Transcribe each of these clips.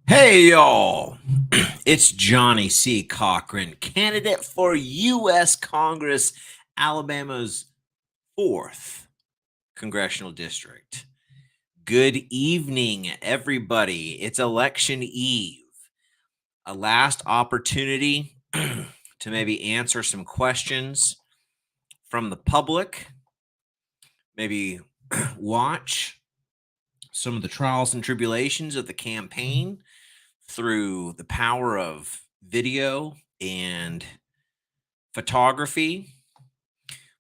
Hey, y'all. It's Johnny C. Cochran, candidate for U.S. Congress, Alabama's 4th Congressional District. Good evening, everybody. It's election eve, a last opportunity to maybe answer some questions from the public, maybe watch some of the trials and tribulations of the campaign through the power of video and photography.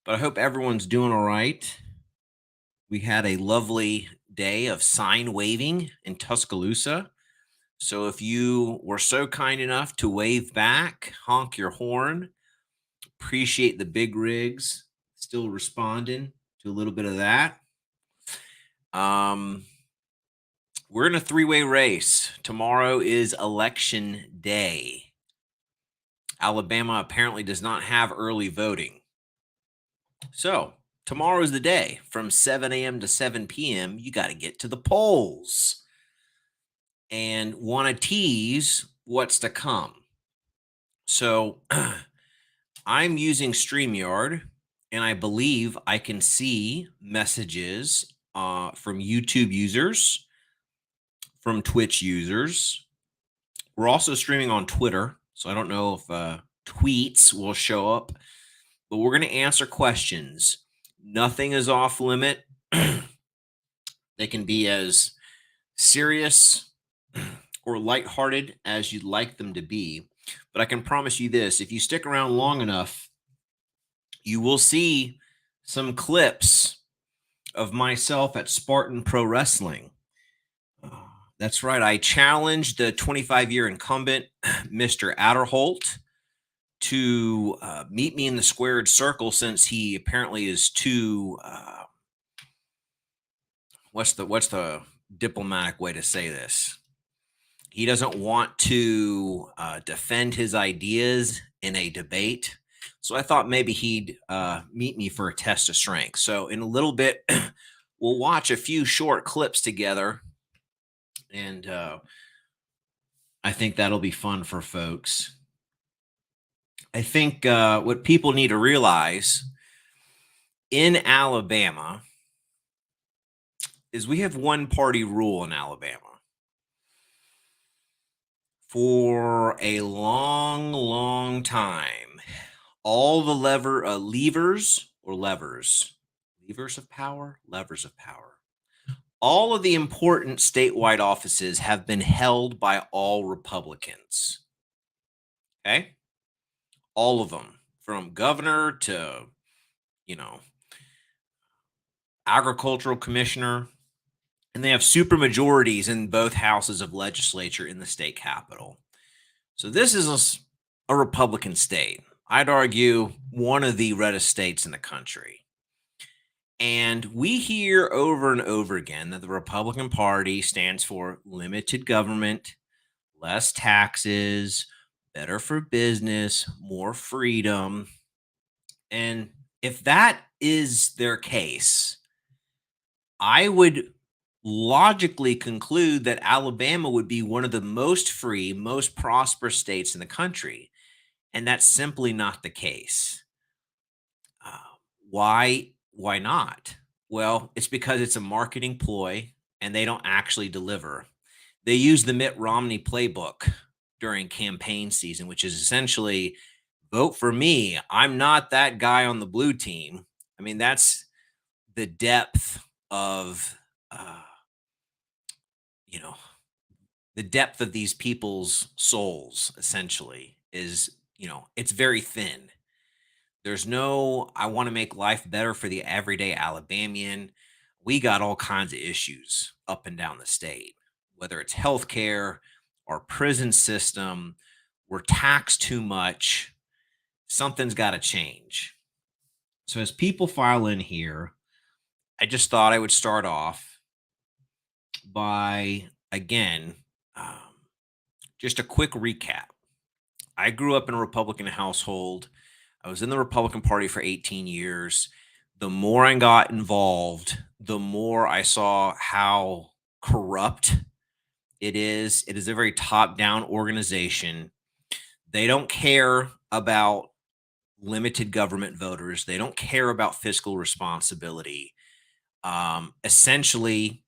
But I hope everyone's doing all right. We had a lovely day of sign waving in Tuscaloosa. So if you were so kind enough to wave back, honk your horn, appreciate the big rigs still responding to a little bit of that. We're in a three-way race. Tomorrow is election day. Alabama apparently does not have early voting. So tomorrow is the day. From 7 a.m. to 7 p.m., you got to get to the polls and want to tease what's to come. So I'm using StreamYard, and I believe I can see messages from YouTube users, from Twitch users. We're also streaming on Twitter, so I don't know if tweets will show up, but we're going to answer questions. Nothing is off limit. They can be as serious or lighthearted as you'd like them to be. But I can promise you this, if you stick around long enough, you will see some clips of myself at Spartan Pro Wrestling. That's right. I challenged the 25-year incumbent, Mr. Adderholt, to meet me in the squared circle, since he apparently is too what's the diplomatic way to say this? He doesn't want to defend his ideas in a debate. So I thought maybe he'd meet me for a test of strength. So in a little bit, we'll watch a few short clips together, and I think that'll be fun for folks. I think what people need to realize in Alabama is we have one party rule in Alabama. For a long, long time, all the levers of power, all of the important statewide offices have been held by all Republicans. Okay? All of them, from governor to, agricultural commissioner, and they have super majorities in both houses of legislature in the state capitol. So this is a Republican state. I'd argue one of the reddest states in the country. And we hear over and over again that the Republican Party stands for limited government, less taxes, better for business, more freedom. And if that is their case, I would logically conclude that Alabama would be one of the most free, most prosperous states in the country. And that's simply not the case. Why not? Well, it's because it's a marketing ploy and they don't actually deliver. They use the Mitt Romney playbook during campaign season, which is essentially vote for me. I'm not that guy on the blue team. I mean, that's the depth of the depth of these people's souls, essentially, is, it's very thin. There's no, I want to make life better for the everyday Alabamian. We got all kinds of issues up and down the state, whether it's healthcare, our prison system, we're taxed too much. Something's got to change. So as people file in here, I just thought I would start off by, again, just a quick recap. I grew up in a Republican household. I was in the Republican Party for 18 years. The more I got involved, the more I saw how corrupt It is a very top-down organization. They don't care about limited government voters. They don't care about fiscal responsibility. Essentially,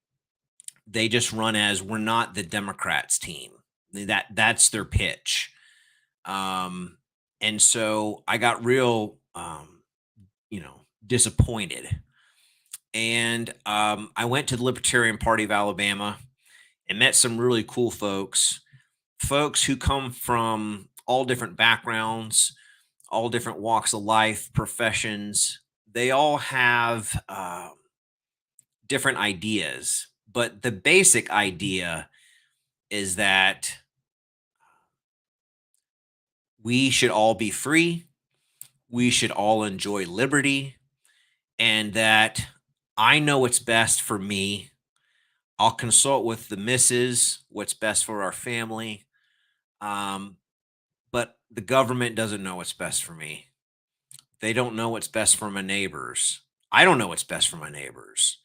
they just run as we're not the Democrats team. That's their pitch. Um, and so I got real, disappointed. And I went to the Libertarian Party of Alabama and met some really cool folks who come from all different backgrounds, all different walks of life, professions. They all have different ideas, but the basic idea is that we should all be free, we should all enjoy liberty, and that I know what's best for me. I'll consult with the missus, what's best for our family. Um, but the government doesn't know what's best for me. They don't know what's best for my neighbors. I don't know what's best for my neighbors.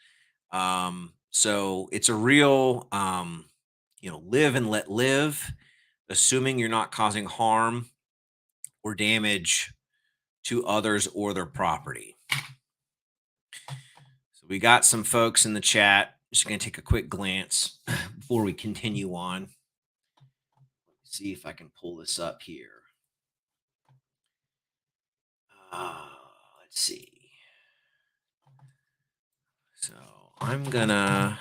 So it's a real, live and let live, assuming you're not causing harm or damage to others or their property. So we got some folks in the chat. Just going to take a quick glance before we continue on. See if I can pull this up here. Let's see. So I'm going to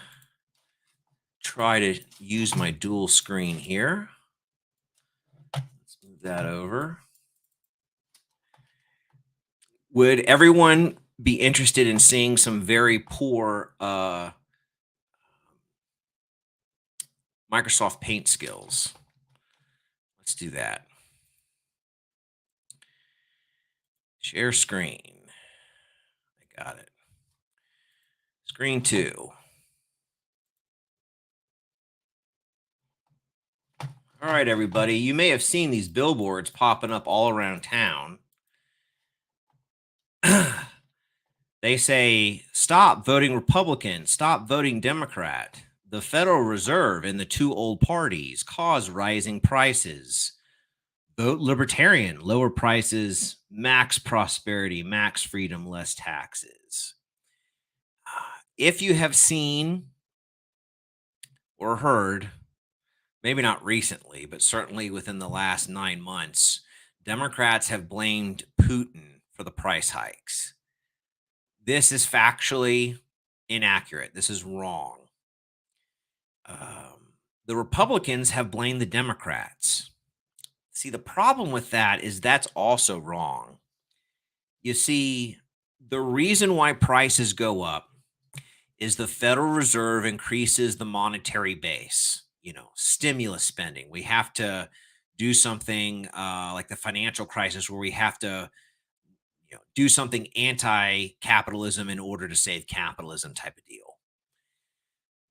try to use my dual screen here. Let's move that over. Would everyone be interested in seeing some very poor Microsoft Paint skills? Let's do that. Share screen. I got it. Screen 2. All right, everybody. You may have seen these billboards popping up all around town. They say, stop voting Republican, stop voting Democrat. The Federal Reserve and the two old parties cause rising prices. Vote Libertarian, lower prices, max prosperity, max freedom, less taxes. If you have seen or heard, maybe not recently, but certainly within the last 9 months, Democrats have blamed Putin for the price hikes. This is factually inaccurate. This is wrong. The Republicans have blamed the Democrats. See, the problem with that is that's also wrong. You see, the reason why prices go up is the Federal Reserve increases the monetary base, stimulus spending. We have to do something like the financial crisis where we have to do something anti-capitalism in order to save capitalism type of deal.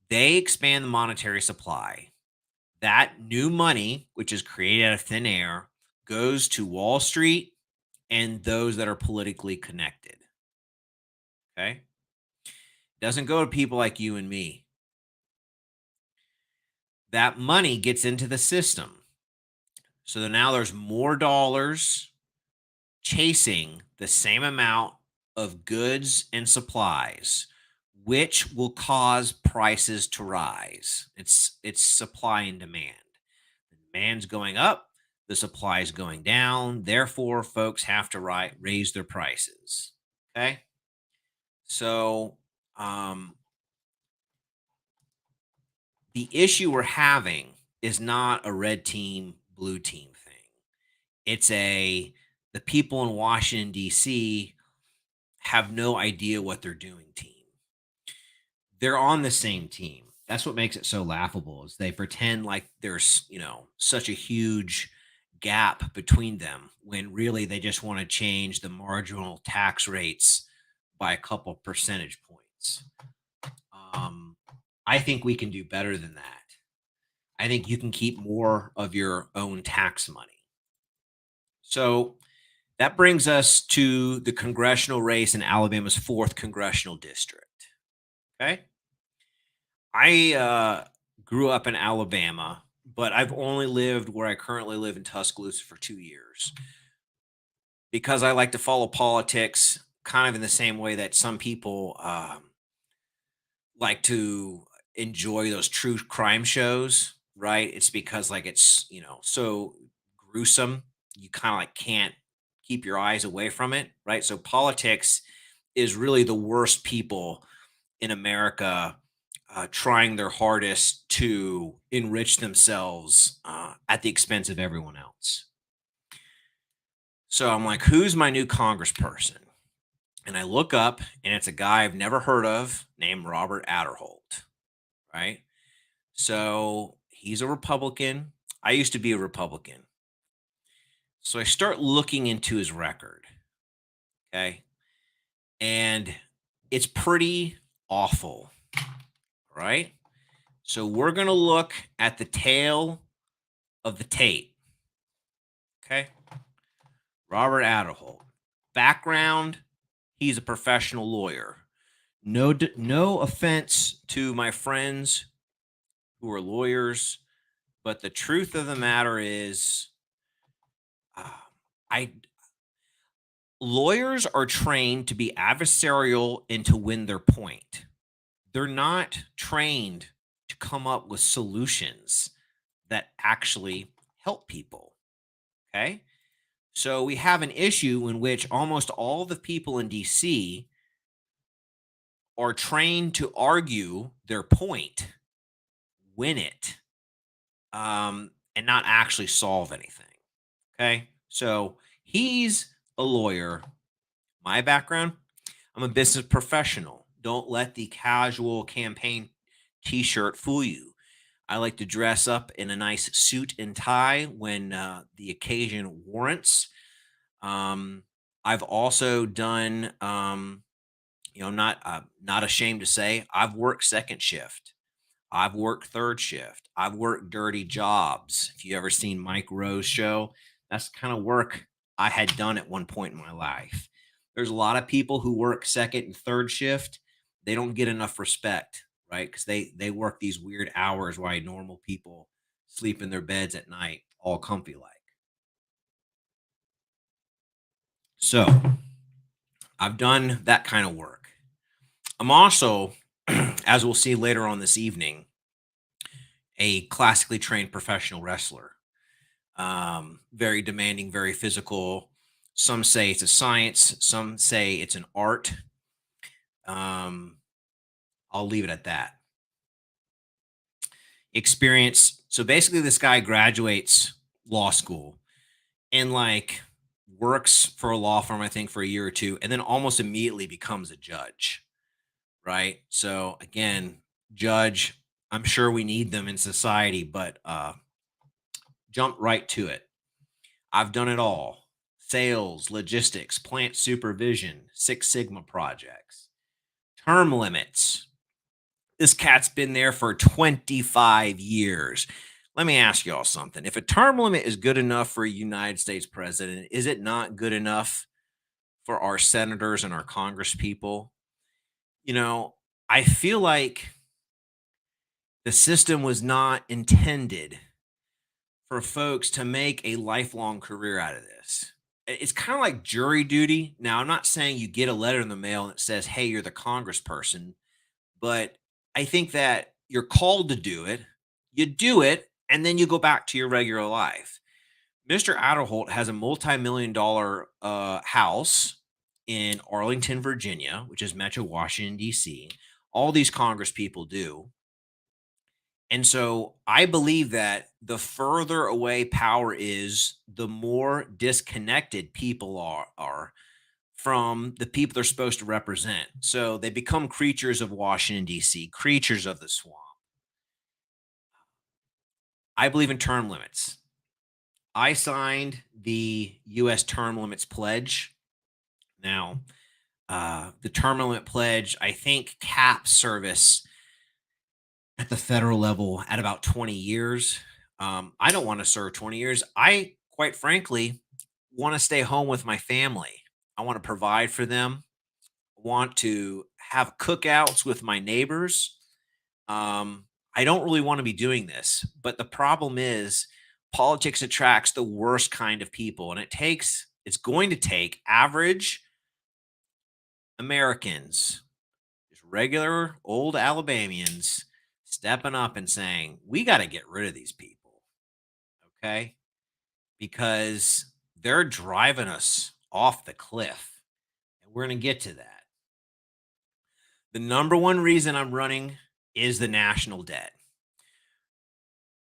They expand the monetary supply. That new money, which is created out of thin air, goes to Wall Street and those that are politically connected. Okay? Doesn't go to people like you and me. That money gets into the system. So now there's more dollars chasing the same amount of goods and supplies, which will cause prices to rise. It's supply and demand. The demand's going up, the supply is going down. Therefore, folks have to raise their prices. Okay. So the issue we're having is not a red team, blue team thing. It's the people in Washington, D.C. have no idea what they're doing team. They're on the same team. That's what makes it so laughable is they pretend like there's, such a huge gap between them when really they just want to change the marginal tax rates by a couple percentage points. I think we can do better than that. I think you can keep more of your own tax money. So that brings us to the congressional race in Alabama's 4th congressional district. Okay. I grew up in Alabama, but I've only lived where I currently live in Tuscaloosa for 2 years because I like to follow politics kind of in the same way that some people like to enjoy those true crime shows, right? It's because like it's, so gruesome, you kind of like can't keep your eyes away from it, right? So politics is really the worst people in America trying their hardest to enrich themselves at the expense of everyone else. So I'm like, who's my new congressperson? And I look up and it's a guy I've never heard of named Robert Adderholt, right? So he's a Republican. I used to be a Republican. So I start looking into his record. Okay. And it's pretty awful, right? So we're going to look at the tail of the tape. Okay. Robert Adderholt. Background, he's a professional lawyer. No offense to my friends who are lawyers, but the truth of the matter is, uh, I lawyers are trained to be adversarial and to win their point. They're not trained to come up with solutions that actually help people. Okay. So we have an issue in which almost all the people in DC are trained to argue their point, win it, and not actually solve anything. Okay. So he's a lawyer. My background, I'm a business professional. Don't let the casual campaign t shirt fool you. I like to dress up in a nice suit and tie when the occasion warrants. Um, I've also done, I'm not ashamed to say I've worked second shift. I've worked third shift. I've worked dirty jobs. If you ever seen Mike Rowe's show, that's the kind of work I had done at one point in my life. There's a lot of people who work second and third shift. They don't get enough respect, right? Because they work these weird hours while normal people sleep in their beds at night, all comfy like. So I've done that kind of work. I'm also, as we'll see later on this evening, a classically trained professional wrestler. Very demanding, very physical. Some say it's a science, some say it's an art. Um, I'll leave it at that. Experience. So basically, this guy graduates law school and like works for a law firm, I think, for a year or two, and then almost immediately becomes a judge, right? So again, judge, I'm sure we need them in society, but jump right to it. I've done it all: sales, logistics, plant supervision, Six Sigma projects, term limits. This cat's been there for 25 years. Let me ask y'all something. If a term limit is good enough for a United States president, is it not good enough for our senators and our Congress people? You know, I feel like the system was not intended for folks to make a lifelong career out of this. It's kind of like jury duty. Now, I'm not saying you get a letter in the mail that says, hey, you're the congressperson, but I think that you're called to do it. You do it, and then you go back to your regular life. Mr. Adderholt has a multi-million dollar house in Arlington, Virginia, which is Metro Washington, D.C. All these Congress people do. And so I believe that the further away power is, the more disconnected people are from the people they're supposed to represent. So they become creatures of Washington, D.C., creatures of the swamp. I believe in term limits. I signed the U.S. term limits pledge. Now, the term limit pledge, I think, caps service at the federal level at about 20 years. I don't want to serve 20 years. I, quite frankly, want to stay home with my family. I want to provide for them. I want to have cookouts with my neighbors. I don't really want to be doing this. But the problem is politics attracts the worst kind of people. And it's going to take average Americans, just regular old Alabamians, stepping up and saying, we got to get rid of these people. Okay. Because they're driving us off the cliff. And we're going to get to that. The number one reason I'm running is the national debt.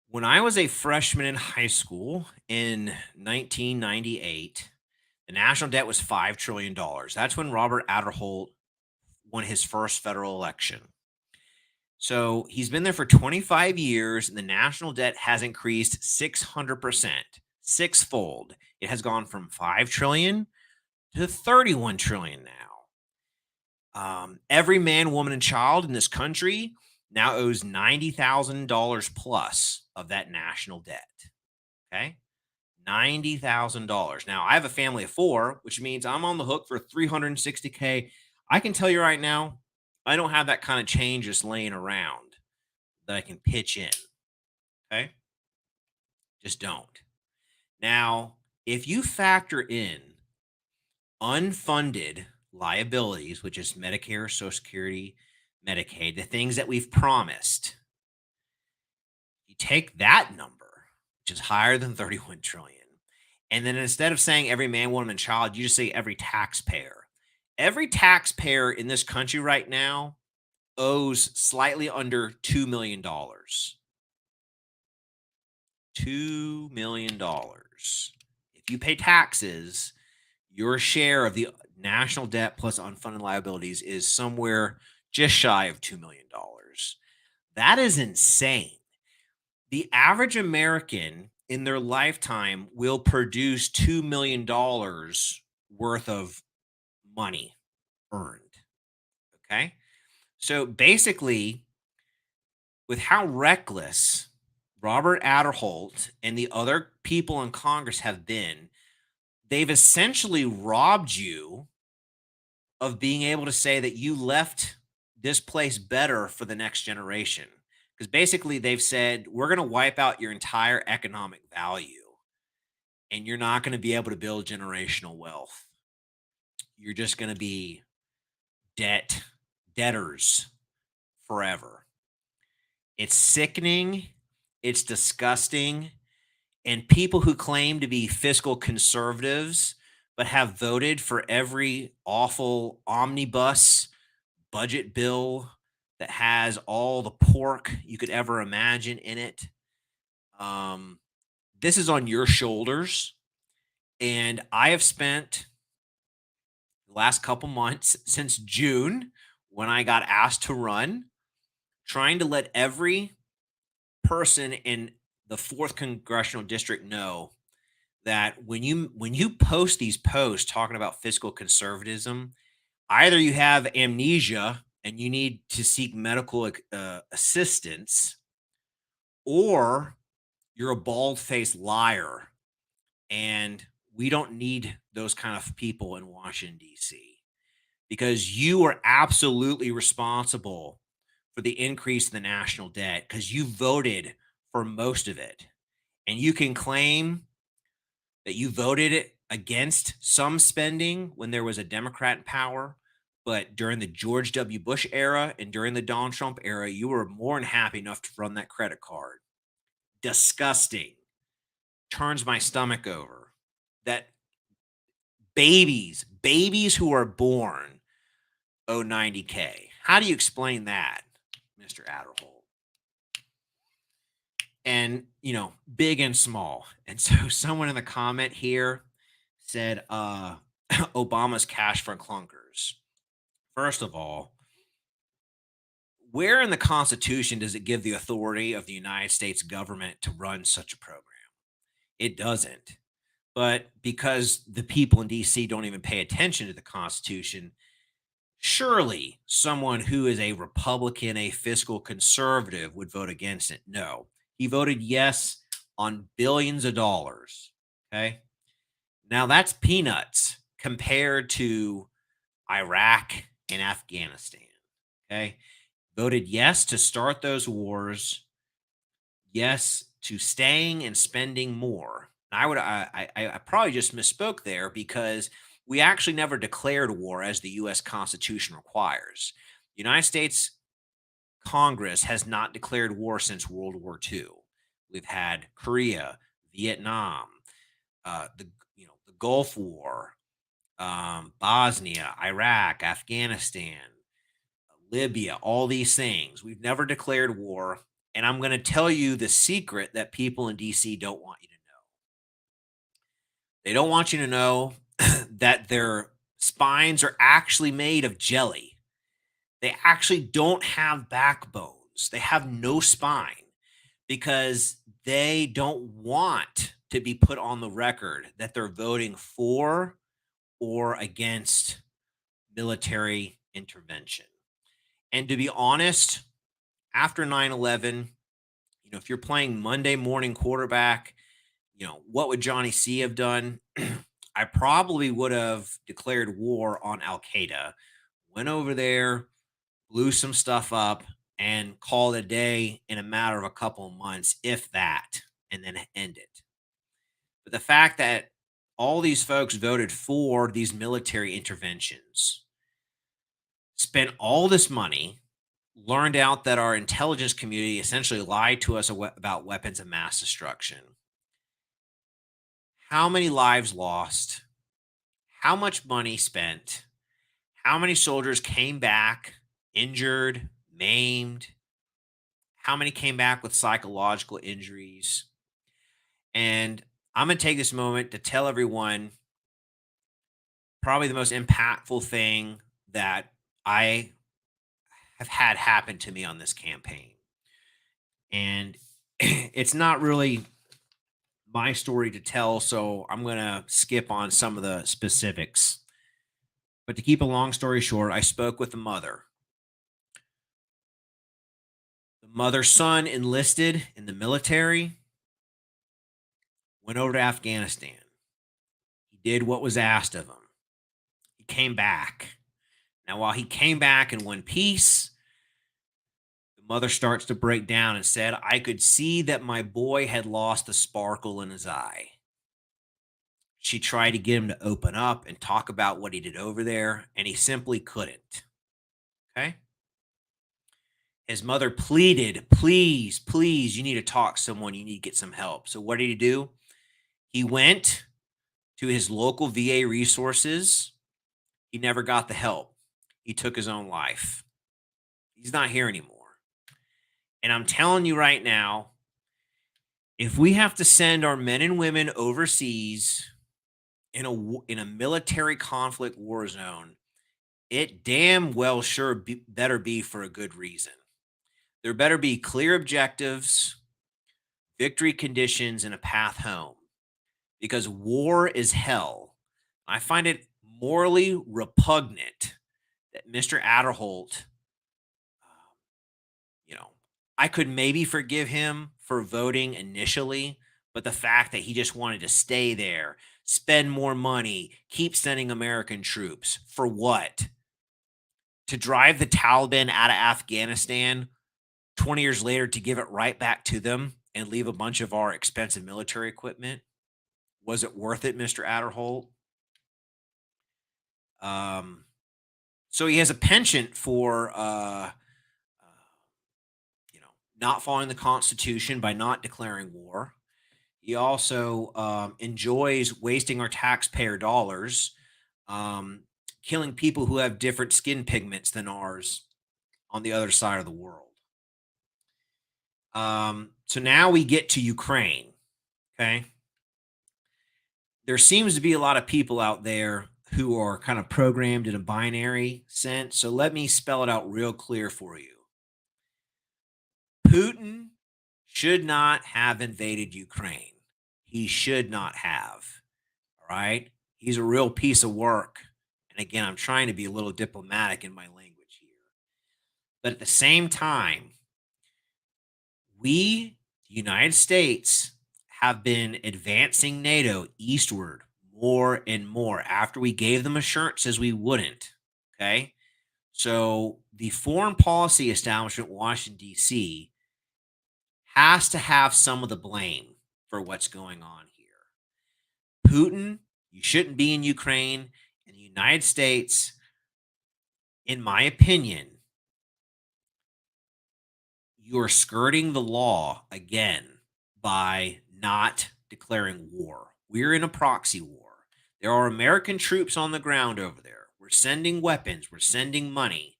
When I was a freshman in high school in 1998, the national debt was $5 trillion. That's when Robert Adderholt won his first federal election. So he's been there for 25 years, and the national debt has increased 600%, sixfold. It has gone from 5 trillion to 31 trillion now. Every man, woman, and child in this country now owes $90,000 plus of that national debt. Okay. $90,000. Now, I have a family of 4, which means I'm on the hook for $360K. I can tell you right now, I don't have that kind of change just laying around that I can pitch in. Okay. Just don't. Now, if you factor in unfunded liabilities, which is Medicare, Social Security, Medicaid, the things that we've promised, you take that number, which is higher than 31 trillion. And then instead of saying every man, woman, and child, you just say every taxpayer. Every taxpayer in this country right now owes slightly under $2 million. $2 million. If you pay taxes, your share of the national debt plus unfunded liabilities is somewhere just shy of $2 million. That is insane. The average American in their lifetime will produce $2 million worth of money earned. Okay. So basically, with how reckless Robert Adderholt and the other people in Congress have been, they've essentially robbed you of being able to say that you left this place better for the next generation. Because basically, they've said, we're going to wipe out your entire economic value and you're not going to be able to build generational wealth. You're just going to be debtors forever. It's sickening. It's disgusting. And people who claim to be fiscal conservatives but have voted for every awful omnibus budget bill that has all the pork you could ever imagine in it. This is on your shoulders. And I have spent the last couple months since June, when I got asked to run, trying to let every person in the 4th congressional district know that when you post these posts talking about fiscal conservatism, either you have amnesia and you need to seek medical assistance, or you're a bald-faced liar, and we don't need those kind of people in Washington, D.C., because you are absolutely responsible for the increase in the national debt because you voted for most of it. And you can claim that you voted against some spending when there was a Democrat in power, but during the George W. Bush era and during the Donald Trump era, you were more than happy enough to run that credit card. Disgusting. Turns my stomach over. That babies who are born owe 90K. How do you explain that, Mr. Adderholt? And, big and small. And so someone in the comment here said, Obama's cash for clunkers. First of all, where in the Constitution does it give the authority of the United States government to run such a program? It doesn't. But because the people in DC don't even pay attention to the Constitution, surely someone who is a Republican, a fiscal conservative, would vote against it. No, he voted yes on billions of dollars. Okay. Now that's peanuts compared to Iraq and Afghanistan. Okay. voted yes to start those wars, yes to staying and spending more. I probably just misspoke there because we actually never declared war as the U.S. Constitution requires. The United States Congress has not declared war since World War II. We've had Korea, Vietnam, the the Gulf War, Bosnia, Iraq, Afghanistan, Libya, all these things. We've never declared war. And I'm going to tell you the secret that people in DC don't want you to know. They don't want you to know that their spines are actually made of jelly. They actually don't have backbones. They have no spine because they don't want to be put on the record that they're voting for or against military intervention. And to be honest, after 9/11, if you're playing Monday morning quarterback, what would Johnny C have done? I probably would have declared war on Al Qaeda, went over there, blew some stuff up, and called a day in a matter of a couple of months, if that, and then end it. But the fact that all these folks voted for these military interventions, spent all this money, learned out that our intelligence community essentially lied to us about weapons of mass destruction. How many lives lost? How much money spent? How many soldiers came back injured, maimed? How many came back with psychological injuries? And I'm going to take this moment to tell everyone probably the most impactful thing that I have had happen to me on this campaign. And it's not really my story to tell, so I'm going to skip on some of the specifics. But to keep a long story short, I spoke with the mother. The mother's son enlisted in the military, went over to Afghanistan. He did what was asked of him. He came back. Now, while he came back in one piece, the mother starts to break down and said, I could see that my boy had lost the sparkle in his eye. She tried to get him to open up and talk about what he did over there, and he simply couldn't. Okay. His mother pleaded, please, please, you need to talk to someone. You need to get some help. So what did he do? He went to his local VA resources. He never got the help. He took his own life. He's not here anymore. And I'm telling you right now, if we have to send our men and women overseas in a military conflict war zone, it damn well sure better be for a good reason. There better be clear objectives, victory conditions, and a path home. Because war is hell. I find it morally repugnant that Mr. Adderholt, you know, I could maybe forgive him for voting initially, but the fact that he just wanted to stay there, spend more money, keep sending American troops for what? To drive the Taliban out of Afghanistan 20 years later to give it right back to them and leave a bunch of our expensive military equipment? Was it worth it, Mr. Adderholt? Um, so he has a penchant for, not following the Constitution by not declaring war. He also enjoys wasting our taxpayer dollars, um, killing people who have different skin pigments than ours on the other side of the world. So now we get to Ukraine. Okay. There seems to be a lot of people out there who are kind of programmed in a binary sense. So let me spell it out real clear for you. Putin should not have invaded Ukraine. He should not have. All right. He's a real piece of work. And again, I'm trying to be a little diplomatic in my language here. But at the same time, we, the United States, have been advancing NATO eastward more and more after we gave them assurances we wouldn't. Okay. So the foreign policy establishment, Washington, D.C., has to have some of the blame for what's going on here. Putin, you shouldn't be in Ukraine. And the United States, in my opinion, you're skirting the law again by not declaring war. We're in a proxy war. There are American troops on the ground over there. We're sending weapons, we're sending money.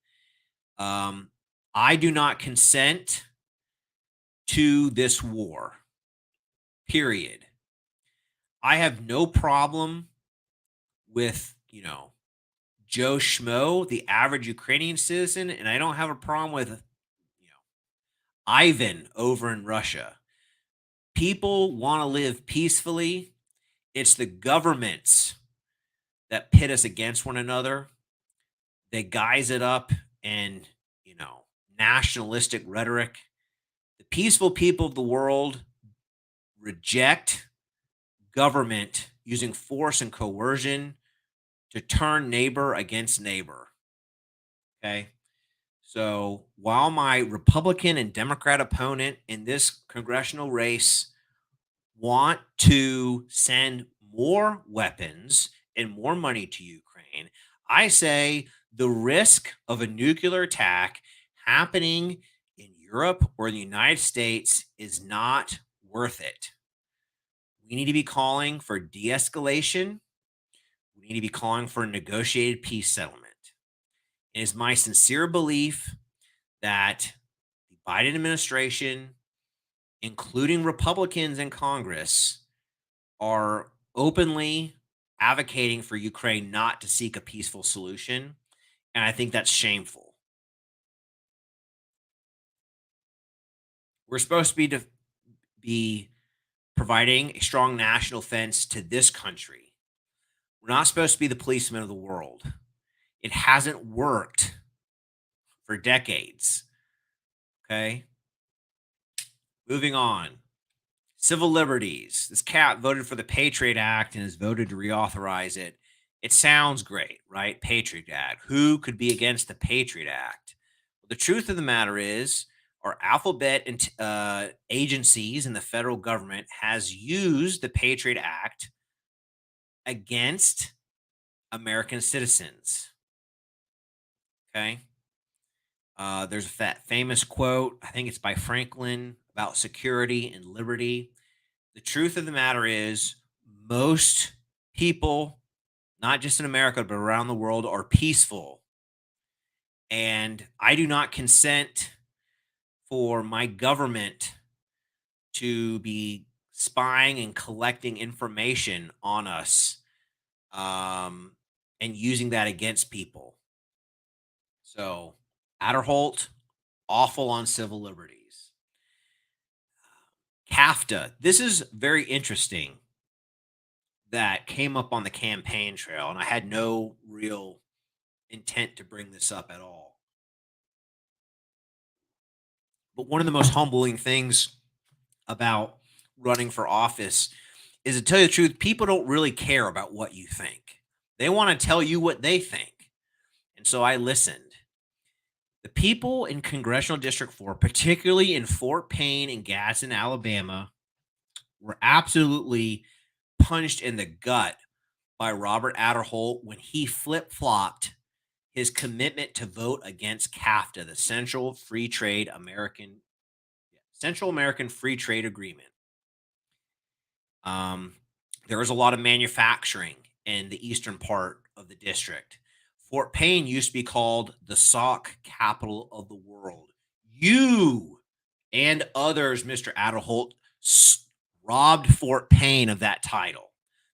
I do not consent to this war, period. I have no problem with, Joe Schmo, the average Ukrainian citizen, and I don't have a problem with, Ivan over in Russia. People want to live peacefully. It's the governments that pit us against one another. They guise it up in, nationalistic rhetoric. The peaceful people of the world reject government using force and coercion to turn neighbor against neighbor. Okay. So while my Republican and Democrat opponent in this congressional race want to send more weapons and more money to Ukraine, I say the risk of a nuclear attack happening in Europe or the United States is not worth it. We need to be calling for de escalation. We need to be calling for a negotiated peace settlement. It is my sincere belief that the Biden administration, including Republicans in Congress, are openly advocating for Ukraine not to seek a peaceful solution. And I think that's shameful. We're supposed to be providing a strong national defense to this country. We're not supposed to be the policemen of the world. It hasn't worked for decades. Okay. Moving on. Civil liberties. This cat voted for the Patriot Act and has voted to reauthorize it. It sounds great, right? Patriot Act. Who could be against the Patriot Act? Well, the truth of the matter is, our alphabet and agencies in the federal government has used the Patriot Act against American citizens. Okay. There's a famous quote, I think it's by Franklin, about security and liberty. The truth of the matter is, most people, not just in America, but around the world, are peaceful. And I do not consent for my government to be spying and collecting information on us and using that against people. So, Adderholt, awful on civil liberties. CAFTA. This is very interesting that came up on the campaign trail, and I had no real intent to bring this up at all. But one of the most humbling things about running for office is, to tell you the truth, people don't really care about what you think. They want to tell you what they think. And so I listened. The people in Congressional District 4, particularly in Fort Payne and Gadsden, Alabama, were absolutely punched in the gut by Robert Adderholt when he flip-flopped his commitment to vote against CAFTA, the Central American Free Trade Agreement. There was a lot of manufacturing in the eastern part of the district. Fort Payne used to be called the sock capital of the world. You and others, Mr. Adderholt, robbed Fort Payne of that title.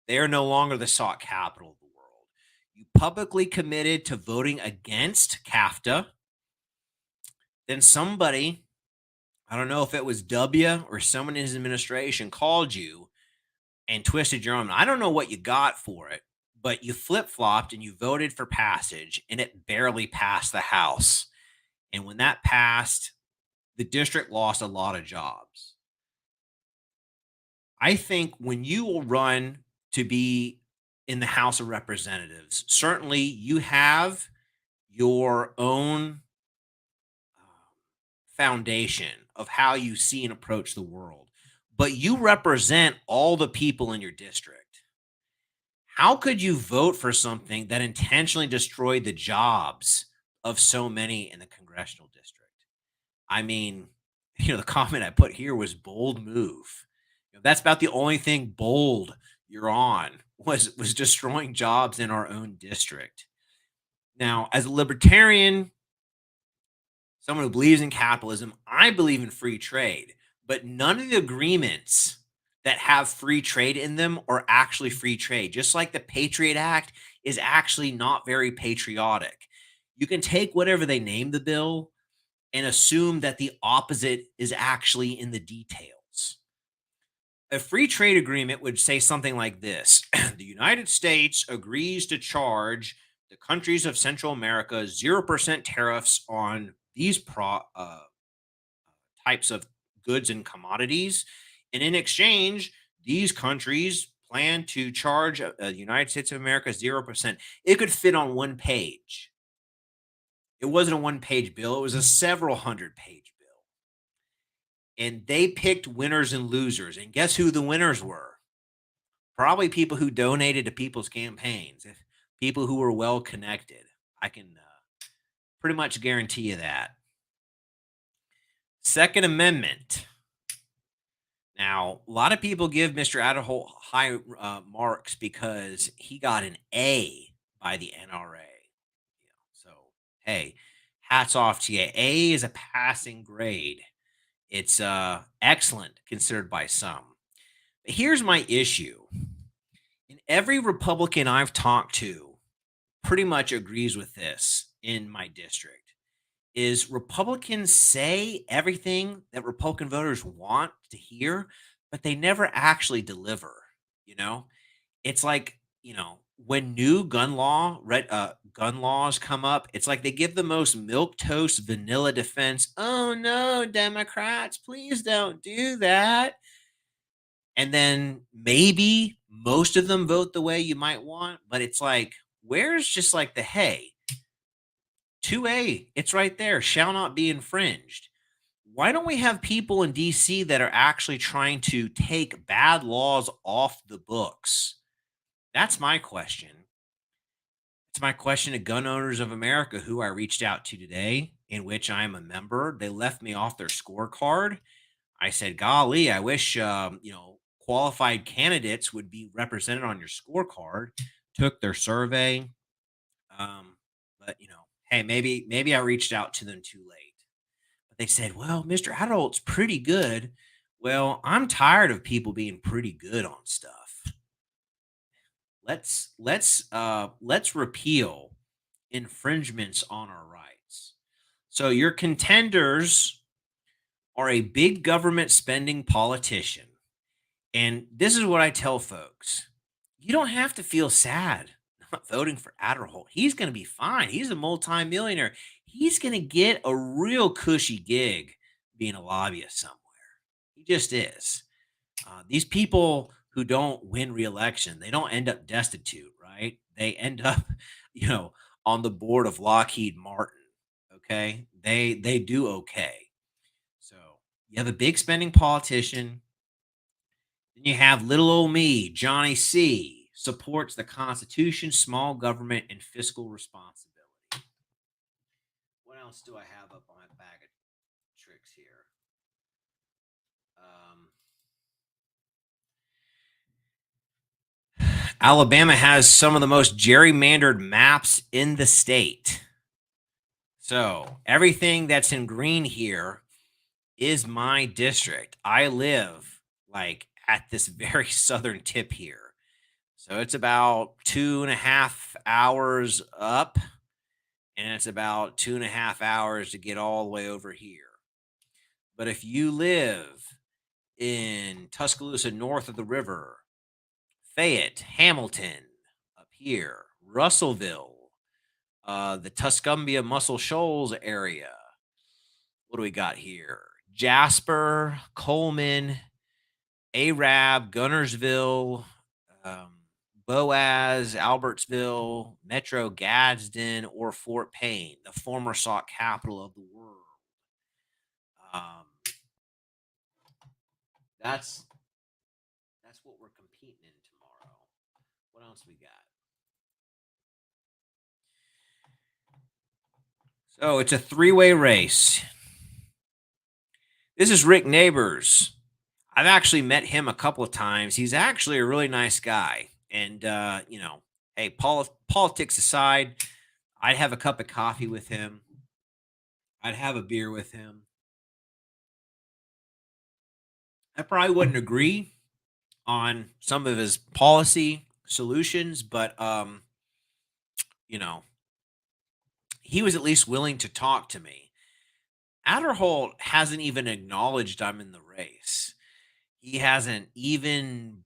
They are no longer the sock capital of the world. You publicly committed to voting against CAFTA. Then somebody, I don't know if it was W or someone in his administration, called you and twisted your arm. I don't know what you got for it, but you flip-flopped and you voted for passage, and it barely passed the House. And when that passed, the district lost a lot of jobs. I think when you will run to be in the House of Representatives, certainly you have your own foundation of how you see and approach the world, but you represent all the people in your district. How could you vote for something that intentionally destroyed the jobs of so many in the congressional district? I mean, the comment I put here was bold move. That's about the only thing bold you're on was destroying jobs in our own district. Now, as a libertarian, someone who believes in capitalism, I believe in free trade, but none of the agreements that have free trade in them are actually free trade. Just like the Patriot Act is actually not very patriotic. You can take whatever they name the bill and assume that the opposite is actually in the details. A free trade agreement would say something like this: the United States agrees to charge the countries of Central America 0% tariffs on these types of goods and commodities. And in exchange, these countries plan to charge the United States of America 0%. It could fit on one page. It wasn't a one-page bill, it was a several hundred-page bill. And they picked winners and losers. And guess who the winners were? Probably people who donated to people's campaigns, people who were well connected. I can pretty much guarantee you that. Second Amendment. Now, a lot of people give Mr. Adderholt high marks because he got an A by the NRA. So, hey, hats off to you. A is a passing grade. It's excellent considered by some. But here's my issue. And every Republican I've talked to pretty much agrees with this in my district is Republicans say everything that Republican voters want to hear, but they never actually deliver. You know, it's like, when new gun laws come up, it's like they give the most milk toast vanilla defense. Oh no, Democrats, please don't do that. And then maybe most of them vote the way you might want, but it's like, where's just like the hey, 2A, it's right there, shall not be infringed. Why don't we have people in DC that are actually trying to take bad laws off the books? That's my question. It's my question to gun owners of America who I reached out to today, in which I am a member. They left me off their scorecard. I said, golly, I wish, qualified candidates would be represented on your scorecard. Took their survey. But hey, maybe I reached out to them too late. But they said, well, Mr. Adult's pretty good. Well, I'm tired of people being pretty good on stuff. Let's repeal infringements on our rights. So your contenders are a big government spending politician. And this is what I tell folks. You don't have to feel sad not voting for Adderholt. He's going to be fine. He's a multimillionaire. He's going to get a real cushy gig being a lobbyist somewhere. He just is. These people who don't win re-election, they don't end up destitute, right? They end up, on the board of Lockheed Martin. Okay, they do okay. So you have a big spending politician. Then you have little old me, Johnny C, supports the Constitution, small government, and fiscal responsibility. What else do I have up on my bag of tricks here? Alabama has some of the most gerrymandered maps in the state. So everything that's in green here is my district. I live like at this very southern tip here. So it's about 2.5 hours up, and it's about 2.5 hours to get all the way over here. But if you live in Tuscaloosa, north of the river, Fayette, Hamilton, up here, Russellville, the Tuscumbia Muscle Shoals area. What do we got here? Jasper, Coleman, Arab, Gunnersville, Boaz, Albertsville, Metro Gadsden, or Fort Payne, the former Sauk capital of the world. Um, that's that's what we're competing in tomorrow. What else we got? So it's a three-way race. This is Rick Neighbors. I've actually met him a couple of times. He's actually a really nice guy. And, hey, politics aside, I'd have a cup of coffee with him. I'd have a beer with him. I probably wouldn't agree on some of his policy solutions, but, you know, he was at least willing to talk to me. Adderholt hasn't even acknowledged I'm in the race. He hasn't even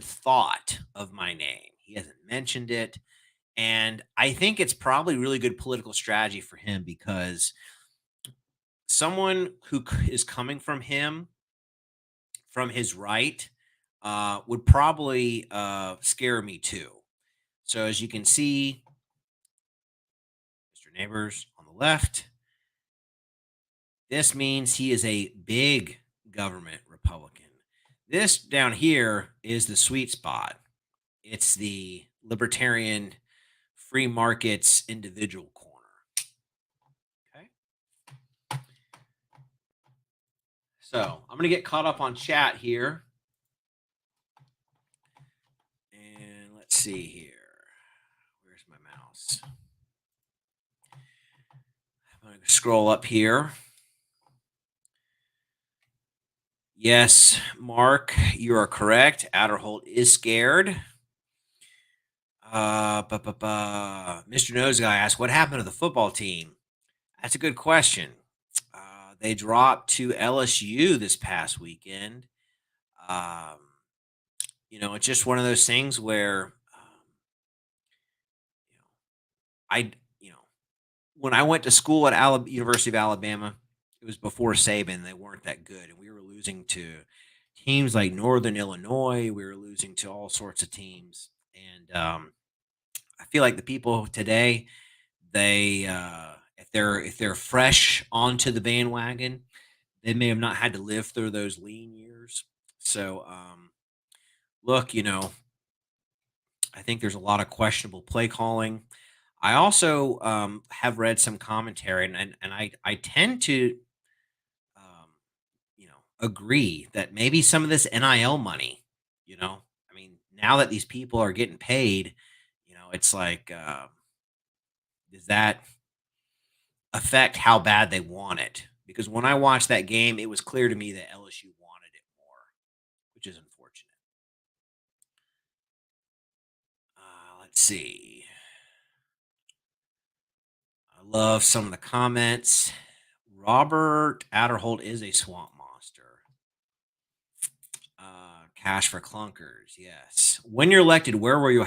thought of my name. He hasn't mentioned it. And I think it's probably really good political strategy for him because someone who is coming from him, from his right, would probably scare me too. So as you can see, Mr. Neighbors on the left, this means he is a big government Republican. This down here is the sweet spot. It's the libertarian free markets individual corner. Okay. So I'm going to get caught up on chat here. And let's see here. Where's my mouse? I'm going to scroll up here. Yes, Mark, you are correct. Adderholt is scared. Mr. Nose Guy asked, what happened to the football team? That's a good question. They dropped to LSU this past weekend. Um, it's just one of those things where, you know, I, you know, when I went to school at University of Alabama, it was before Saban. They weren't that good, and we were losing to teams like Northern Illinois. We were losing to all sorts of teams, and I feel like the people today, they if they're fresh onto the bandwagon, they may have not had to live through those lean years. So, look, I think there's a lot of questionable play calling. I also have read some commentary, and I tend to agree that maybe some of this NIL money, I mean, now that these people are getting paid, it's like, does that affect how bad they want it? Because when I watched that game, it was clear to me that LSU wanted it more, which is unfortunate. Let's see. I love some of the comments. Robert Adderholt is a swamp monster. Cash for clunkers, yes. When you're elected, where will your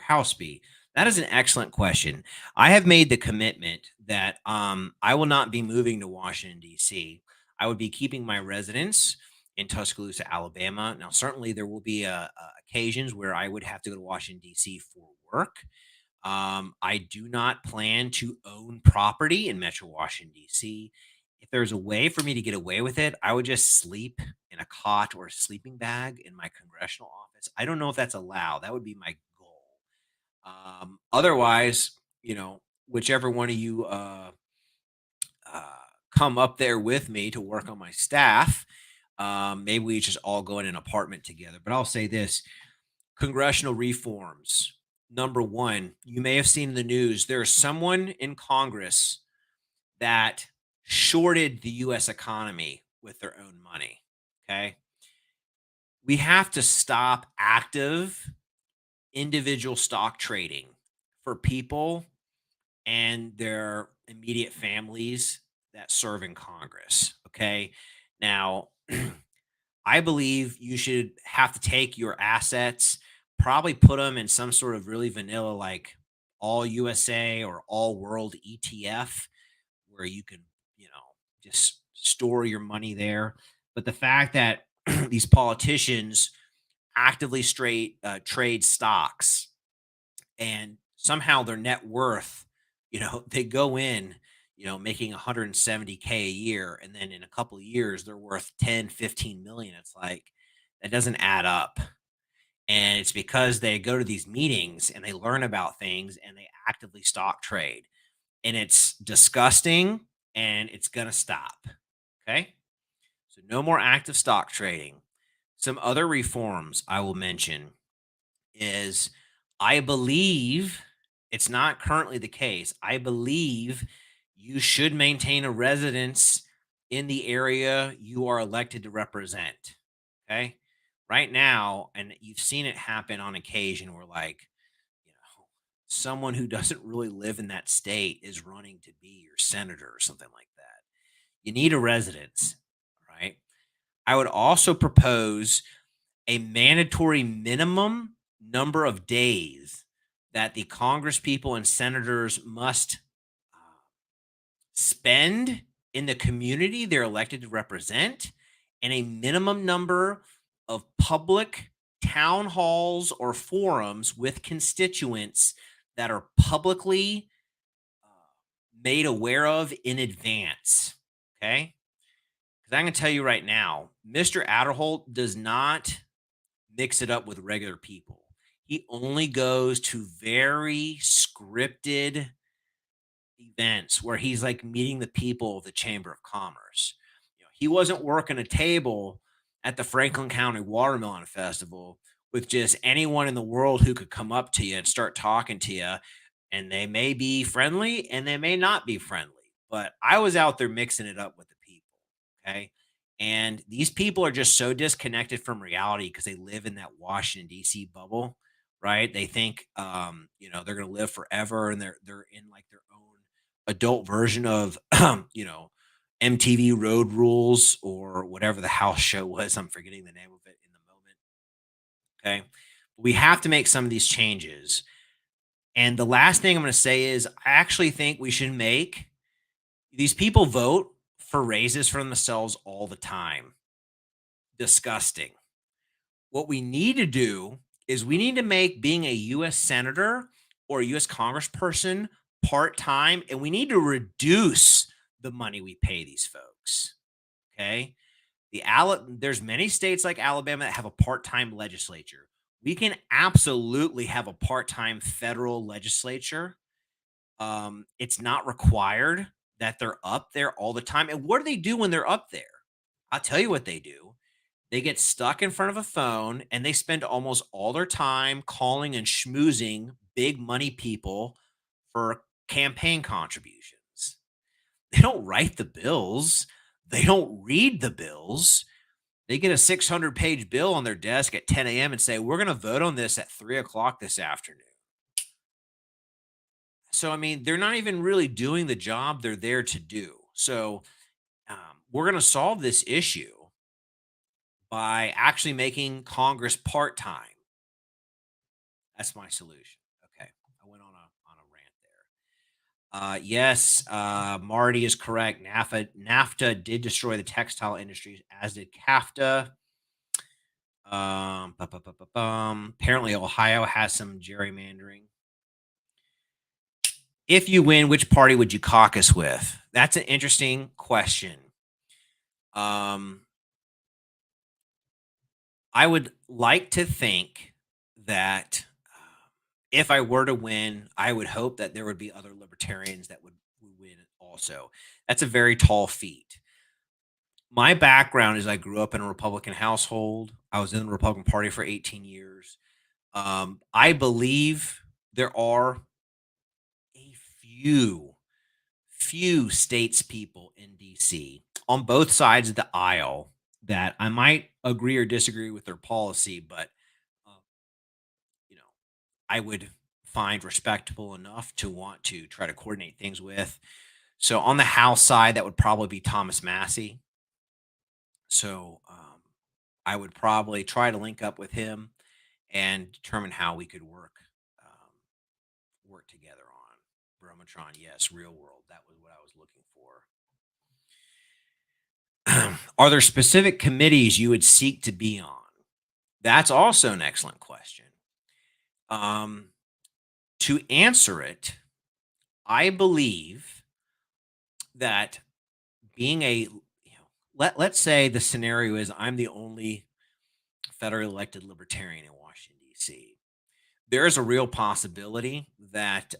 house be? That is an excellent question. I have made the commitment that I will not be moving to Washington, D.C. I would be keeping my residence in Tuscaloosa, Alabama. Now, certainly there will be occasions where I would have to go to Washington, D.C. for work. I do not plan to own property in Metro Washington, D.C. If there's a way for me to get away with it, I would just sleep in a cot or a sleeping bag in my congressional office. I don't know if that's allowed. That would be my goal. Otherwise, whichever one of you uh, come up there with me to work on my staff, maybe we just all go in an apartment together. But I'll say this: congressional reforms. Number one, you may have seen in the news, there's someone in Congress that shorted the US economy with their own money. Okay. We have to stop active individual stock trading for people and their immediate families that serve in Congress. Okay. Now, I believe you should have to take your assets, probably put them in some sort of really vanilla, like all USA or all world ETF, where you can, just store your money there. But the fact that these politicians actively trade stocks, and somehow their net worth, they go in, making 170K a year, and then in a couple of years they're worth 10, 15 million. It's like that doesn't add up. And it's because they go to these meetings and they learn about things and they actively stock trade. And it's disgusting and it's going to stop. Okay. So no more active stock trading. Some other reforms I will mention is I believe it's not currently the case. I believe you should maintain a residence in the area you are elected to represent. Okay. Right now, and you've seen it happen on occasion where, like, someone who doesn't really live in that state is running to be your senator or something like that. You need a residence, right? I would also propose a mandatory minimum number of days that the Congress people and senators must spend in the community they're elected to represent, and a minimum number of public town halls or forums with constituents that are publicly made aware of in advance. Okay. Because I'm going to tell you right now, Mr. Adderholt does not mix it up with regular people. He only goes to very scripted events where he's like meeting the people of the Chamber of Commerce. He wasn't working a table at the Franklin County Watermelon Festival with just anyone in the world who could come up to you and start talking to you. And they may be friendly and they may not be friendly. But I was out there mixing it up with the people. Okay. And these people are just so disconnected from reality because they live in that Washington, D.C. bubble, right? They think they're gonna live forever and they're in like their own adult version of MTV Road Rules or whatever the house show was. I'm forgetting the name of it in the moment. Okay. We have to make some of these changes. And the last thing I'm going to say is I actually think we should make these people vote for raises for themselves all the time. Disgusting. What we need to do is we need to make being a US senator or a US congressperson part-time, and we need to reduce the money we pay these folks. Okay? There's many states like Alabama that have a part-time legislature. We can absolutely have a part-time federal legislature. It's not required that they're up there all the time. And what do they do when they're up there? I'll tell you what they do. They get stuck in front of a phone and they spend almost all their time calling and schmoozing big money people for campaign contributions. They don't write the bills. They don't read the bills. They get a 600-page bill on their desk at 10 a.m. and say, we're going to vote on this at 3 o'clock this afternoon. So, I mean, they're not even really doing the job they're there to do. So, we're going to solve this issue by actually making Congress part time. That's my solution. Okay, I went on a rant there. Yes, Marty is correct. NAFTA did destroy the textile industries, as did CAFTA. Apparently, Ohio has some gerrymandering. If you win, which party would you caucus with? That's an interesting question. I would like to think that if I were to win, I would hope that there would be other libertarians that would win also. That's a very tall feat. My background is I grew up in a Republican household. I was in the Republican Party for 18 years. I believe there are a few statespeople in DC on both sides of the aisle that I might agree or disagree with their policy, but uh, you know, I would find respectable enough to want to try to coordinate things with. So on the House side, that would probably be Thomas Massey. So I would probably try to link up with him and determine how we could work together on Bromatron. Yes, real world. That was what I was looking for. Are there specific committees you would seek to be on? That's also an excellent question. Um, to answer it, I believe that being let's say the scenario is I'm the only federally elected libertarian in Washington D.C. There's a real possibility that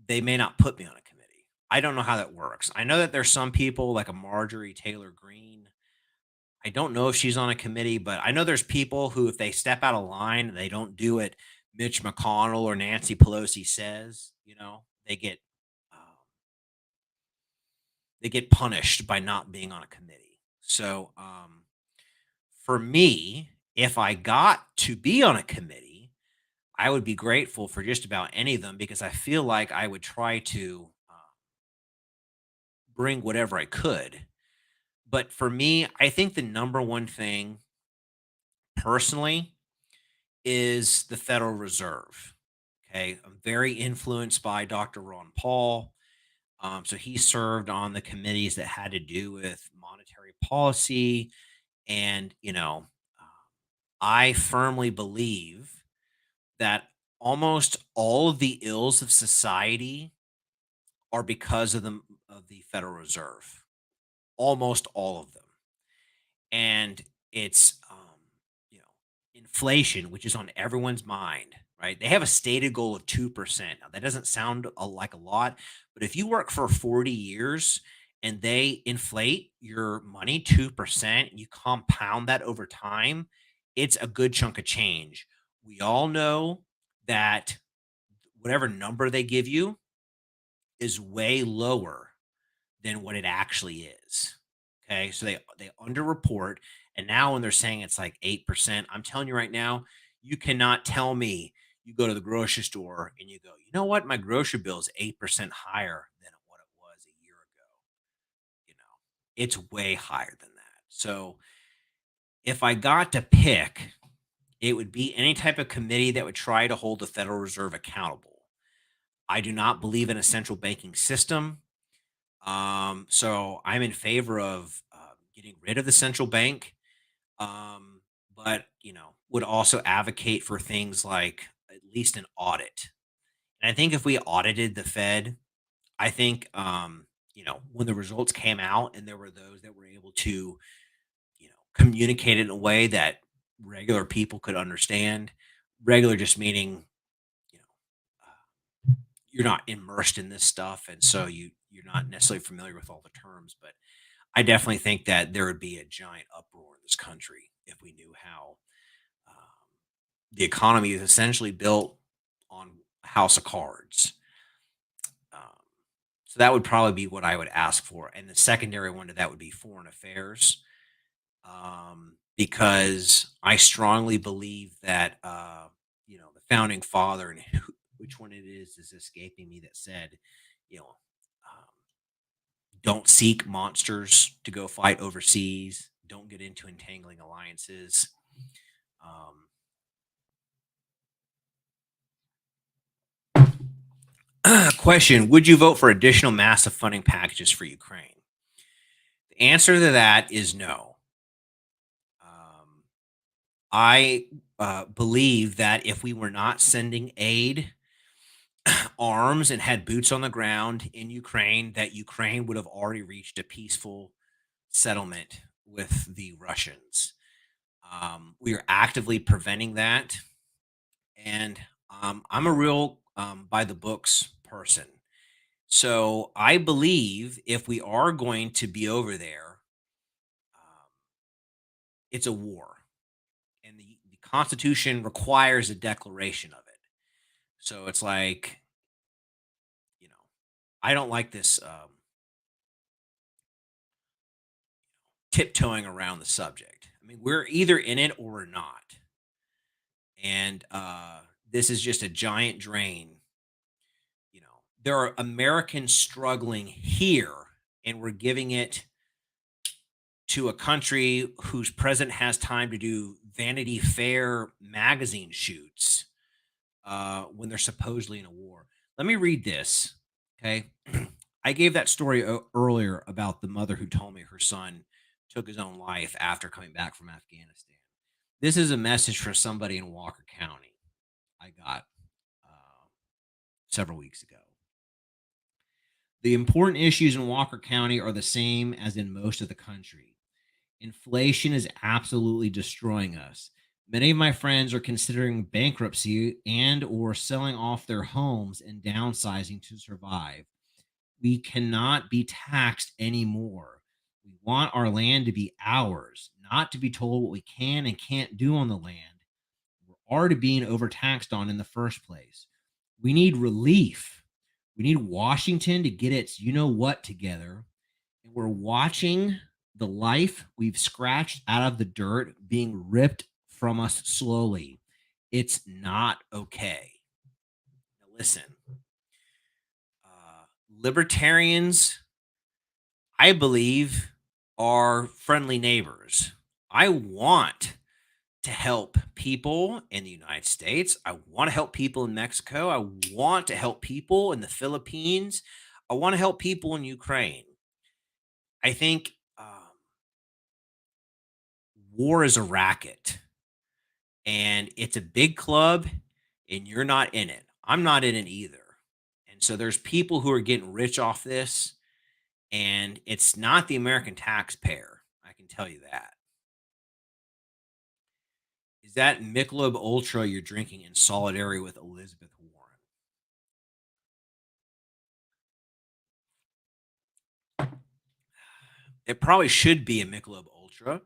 they may not put me on a committee. I don't know how that works. I know that there's some people like a Marjorie Taylor Greene. I don't know if she's on a committee, but I know there's people who, if they step out of line, they don't do it. Mitch McConnell or Nancy Pelosi says, um, they get punished by not being on a committee. So, for me, if I got to be on a committee, I would be grateful for just about any of them because I feel like I would try to bring whatever I could. But for me, I think the number one thing personally is the Federal Reserve. Okay. I'm very influenced by Dr. Ron Paul. So he served on the committees that had to do with monetary policy. And, I firmly believe that almost all of the ills of society are because of the Federal Reserve. Almost all of them. And it's inflation, which is on everyone's mind, right? They have a stated goal of 2%. Now that doesn't sound like a lot, but if you work for 40 years and they inflate your money 2%, you compound that over time, it's a good chunk of change. We all know that whatever number they give you is way lower than what it actually is. Okay, so they underreport, and now when they're saying it's like 8%, I'm telling you right now, you cannot tell me you go to the grocery store and you go, you know what, my grocery bill is 8% higher than what it was a year ago. You know, it's way higher than that. So if I got to pick, it would be any type of committee that would try to hold the Federal Reserve accountable. I do not believe in a central banking system. So I'm in favor of getting rid of the central bank, but would also advocate for things like at least an audit. And I think if we audited the Fed, I think when the results came out and there were those that were able to communicate it in a way that regular people could understand. Regular just meaning you know you're not immersed in this stuff, and so you're not necessarily familiar with all the terms, but I definitely think that there would be a giant uproar in this country if we knew how um, the economy is essentially built on a house of cards. Um, so that would probably be what I would ask for, and the secondary one to that would be foreign affairs, because I strongly believe that the founding father and which one it is escaping me that said, you know. Um, don't seek monsters to go fight overseas. Don't get into entangling alliances. Question: would you vote for additional massive funding packages for Ukraine? The answer to that is no. Um, I believe that if we were not sending aid, arms, and had boots on the ground in Ukraine, that Ukraine would have already reached a peaceful settlement with the Russians. We are actively preventing that. And I'm a real by the books person. So I believe if we are going to be over there, um, it's a war. And the Constitution requires a declaration of it. So it's like, you know, I don't like this tiptoeing around the subject. I mean, we're either in it or we're not. And this is just a giant drain. There are Americans struggling here, and we're giving it to a country whose president has time to do Vanity Fair magazine shoots when they're supposedly in a war. Let me read this. Okay. I gave that story earlier about the mother who told me her son took his own life after coming back from Afghanistan. This is a message for somebody in Walker County I got several weeks ago. The important issues in Walker County are the same as in most of the country. Inflation is absolutely destroying us. Many of my friends are considering bankruptcy and or selling off their homes and downsizing to survive. We cannot be taxed anymore. We want our land to be ours, not to be told what we can and can't do on the land we're already being overtaxed on in the first place. We need relief. We need Washington to get its you know what together. And we're watching the life we've scratched out of the dirt being ripped from us slowly. It's not okay. Now, listen, libertarians, I believe, are friendly neighbors. I want to help people in the United States. I want to help people in Mexico. I want to help people in the Philippines. I want to help people in Ukraine. I think war is a racket and it's a big club and you're not in it. I'm not in it either. And so there's people who are getting rich off this and it's not the American taxpayer. I can tell you that. Is that Michelob Ultra you're drinking in solidarity with Elizabeth Warren? It probably should be a Michelob Ultra.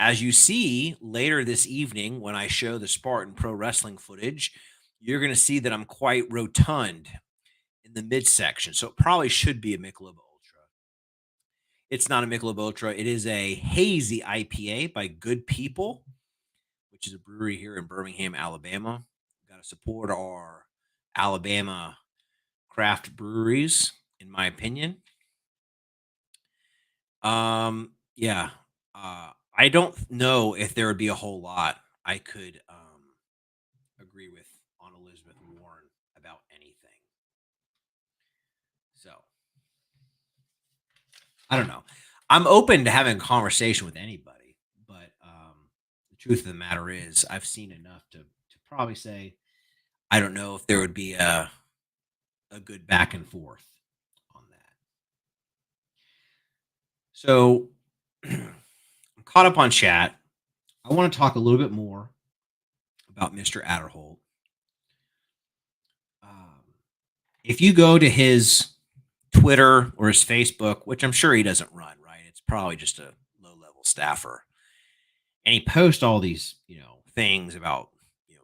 As you see later this evening, when I show the Spartan Pro Wrestling footage, you're going to see that I'm quite rotund in the midsection. So it probably should be a Michelob Ultra. It's not a Michelob Ultra. It is a hazy IPA by Good People, which is a brewery here in Birmingham, Alabama. Got to support our Alabama craft breweries, in my opinion. Yeah. I don't know if there would be a whole lot I could agree with on Elizabeth Warren about anything. So I don't know. I'm open to having a conversation with anybody, but the truth of the matter is, I've seen enough to probably say I don't know if there would be a good back and forth on that. So I'm caught up on chat. I want to talk a little bit more about Mr. Adderholt. If you go to his Twitter or his Facebook, which I'm sure he doesn't run, right? It's probably just a low level staffer. And he posts all these, things about,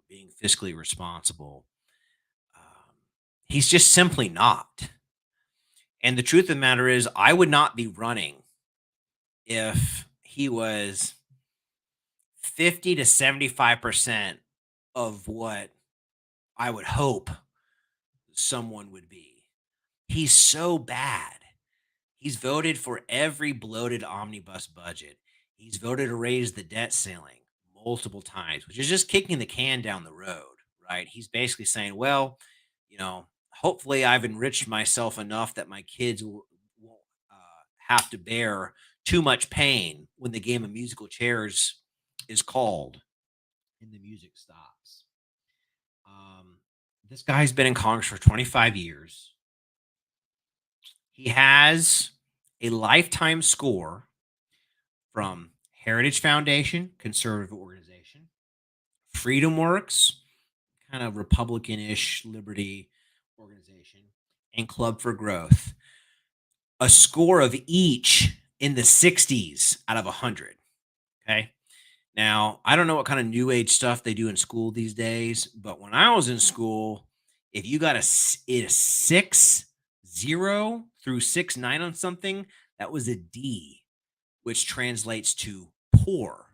being fiscally responsible. He's just simply not. And the truth of the matter is, I would not be running if he was 50 to 75% of what I would hope someone would be. He's so bad. He's voted for every bloated omnibus budget. He's voted to raise the debt ceiling multiple times, which is just kicking the can down the road, right? He's basically saying, well, hopefully I've enriched myself enough that my kids won't have to bear too much pain when the game of musical chairs is called and the music stops. This guy's been in Congress for 25 years. He has a lifetime score from Heritage Foundation, conservative organization, Freedom Works, kind of Republican-ish liberty organization, and Club for Growth. A score of each in the 60s out of 100. Okay. Now, I don't know what kind of new age stuff they do in school these days, but when I was in school, if you got a 6.0 through 6.9 on something, that was a D, which translates to poor.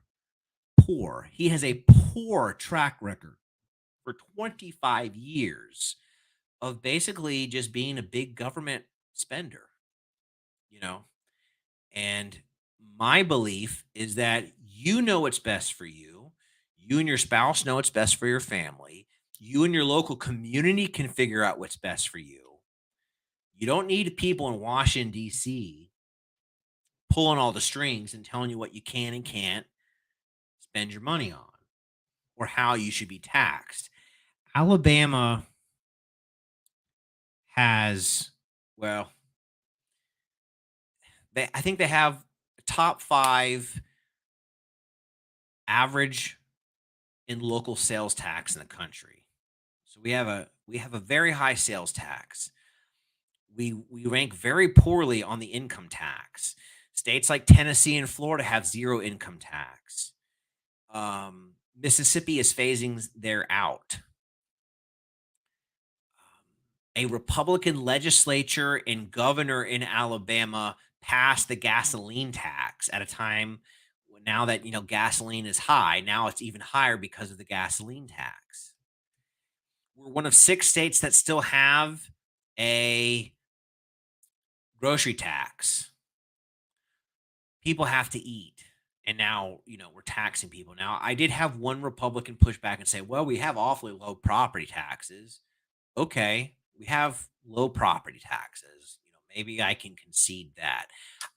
Poor. He has a poor track record for 25 years of basically just being a big government spender, you know? And my belief is that you know what's best for you. You and your spouse know what's best for your family. You and your local community can figure out what's best for you. You don't need people in Washington, D.C. pulling all the strings and telling you what you can and can't spend your money on or how you should be taxed. Alabama has, well, I think they have top 5 average in local sales tax in the country. So we have a very high sales tax. We rank very poorly on the income tax. States like Tennessee and Florida have zero income tax. Mississippi is phasing their out. A Republican legislature and governor in Alabama passed the gasoline tax at a time now that gasoline is high. Now it's even higher because of the gasoline tax. We're one of 6 states that still have a grocery tax. People have to eat. And now, we're taxing people. Now, I did have one Republican push back and say, well, we have awfully low property taxes. Okay, we have low property taxes. Maybe I can concede that.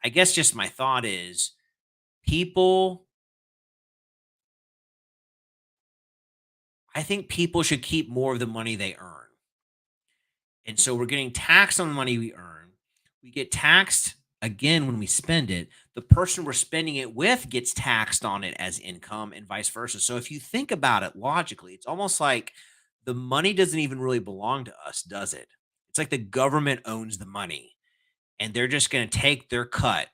I guess just my thought is people, I think people should keep more of the money they earn. And so we're getting taxed on the money we earn. We get taxed again when we spend it. The person we're spending it with gets taxed on it as income and vice versa. So if you think about it logically, it's almost like the money doesn't even really belong to us, does it? It's like the government owns the money and they're just going to take their cut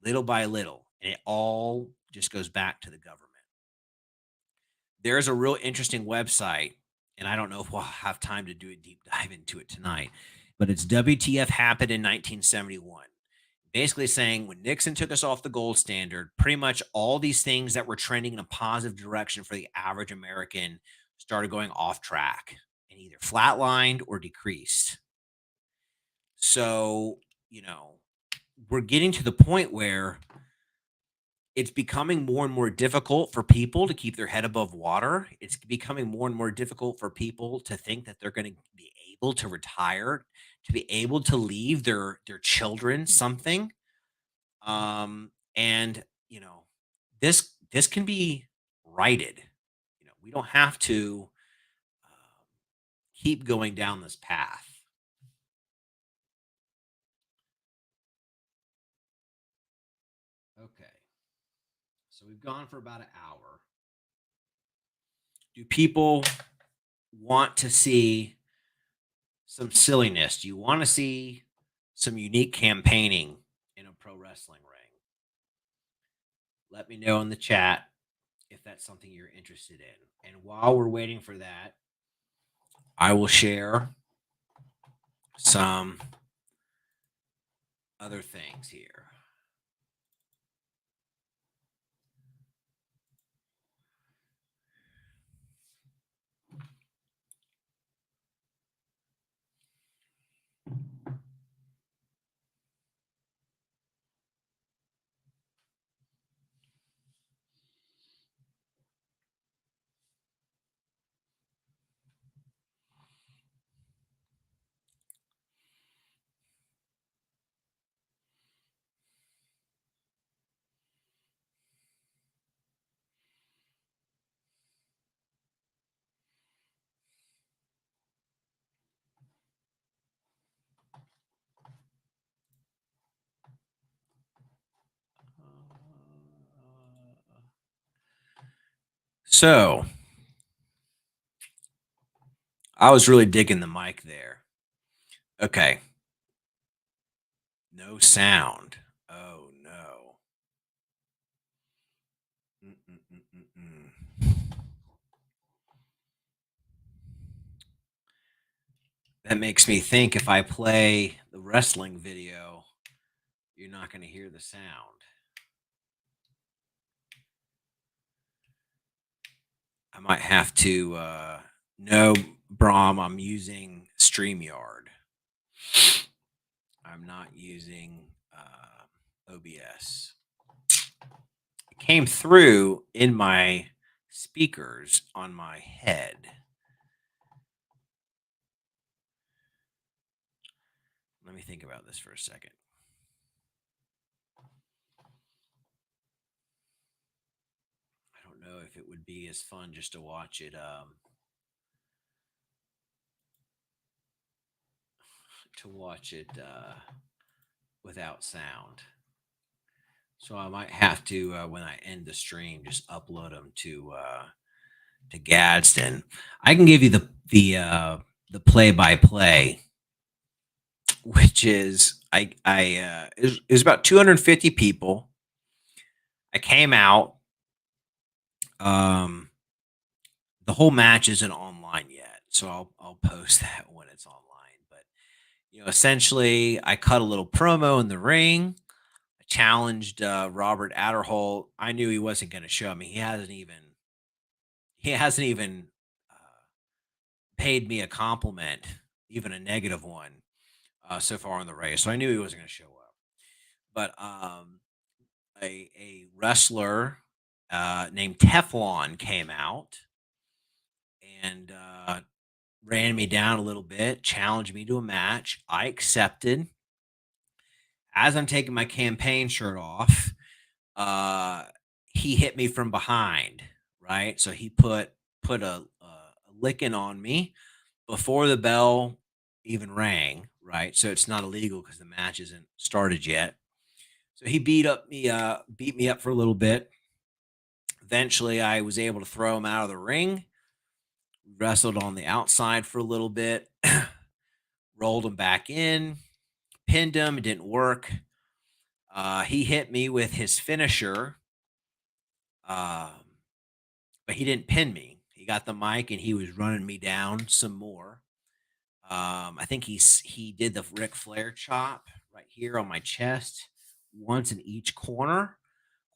little by little, and it all just goes back to the government. There's a real interesting website, and I don't know if we'll have time to do a deep dive into it tonight, but it's WTF happened in 1971. Basically saying when Nixon took us off the gold standard, pretty much all these things that were trending in a positive direction for the average American started going off track and either flatlined or decreased. So, we're getting to the point where it's becoming more and more difficult for people to keep their head above water. It's becoming more and more difficult for people to think that they're going to be able to retire, to be able to leave their children something. And this can be righted. We don't have to keep going down this path. Okay. So we've gone for about an hour. Do people want to see some silliness? Do you want to see some unique campaigning in a pro wrestling ring? Let me know in the chat if that's something you're interested in. And while we're waiting for that, I will share some other things here. So I was really digging the mic there. Okay. No sound. Oh no. Mm-mm-mm-mm-mm. That makes me think if I play the wrestling video, you're not going to hear the sound. I might have to, no, Brahm, I'm using StreamYard. I'm not using OBS. It came through in my speakers on my head. Let me think about this for a second. know if it would be as fun just to watch it without sound. So I might have to when I end the stream just upload them to Gadsden. I can give you the play by play, which is it was about 250 people. I came out. Um, the whole match isn't online yet, so I'll post that when it's online. But essentially, I cut a little promo in the ring. I challenged Robert Adderholt. I knew he wasn't going to show me. He hasn't even uh, paid me a compliment, even a negative one, so far in the race. So I knew he wasn't going to show up. But a wrestler named Teflon came out and ran me down a little bit, challenged me to a match. I accepted. As I'm taking my campaign shirt off, uh, he hit me from behind, right? So he put a licking on me before the bell even rang, right? So it's not illegal because the match isn't started yet. So he beat me up for a little bit. Eventually, I was able to throw him out of the ring. Wrestled on the outside for a little bit, rolled him back in, pinned him. It didn't work. He hit me with his finisher, um, but he didn't pin me. He got the mic and he was running me down some more. I think he did the Ric Flair chop right here on my chest, once in each corner.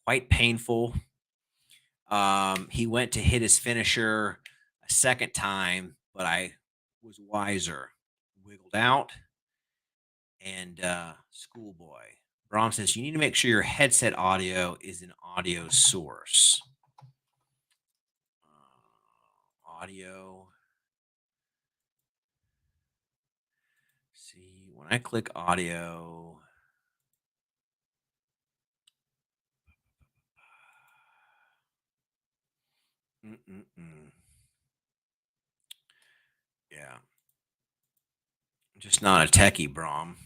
Quite painful. He went to hit his finisher a second time, but I was wiser. Wiggled out and schoolboy. Brom says you need to make sure your headset audio is an audio source. Audio. See, when I click audio, yeah, I'm just not a techie, Brom.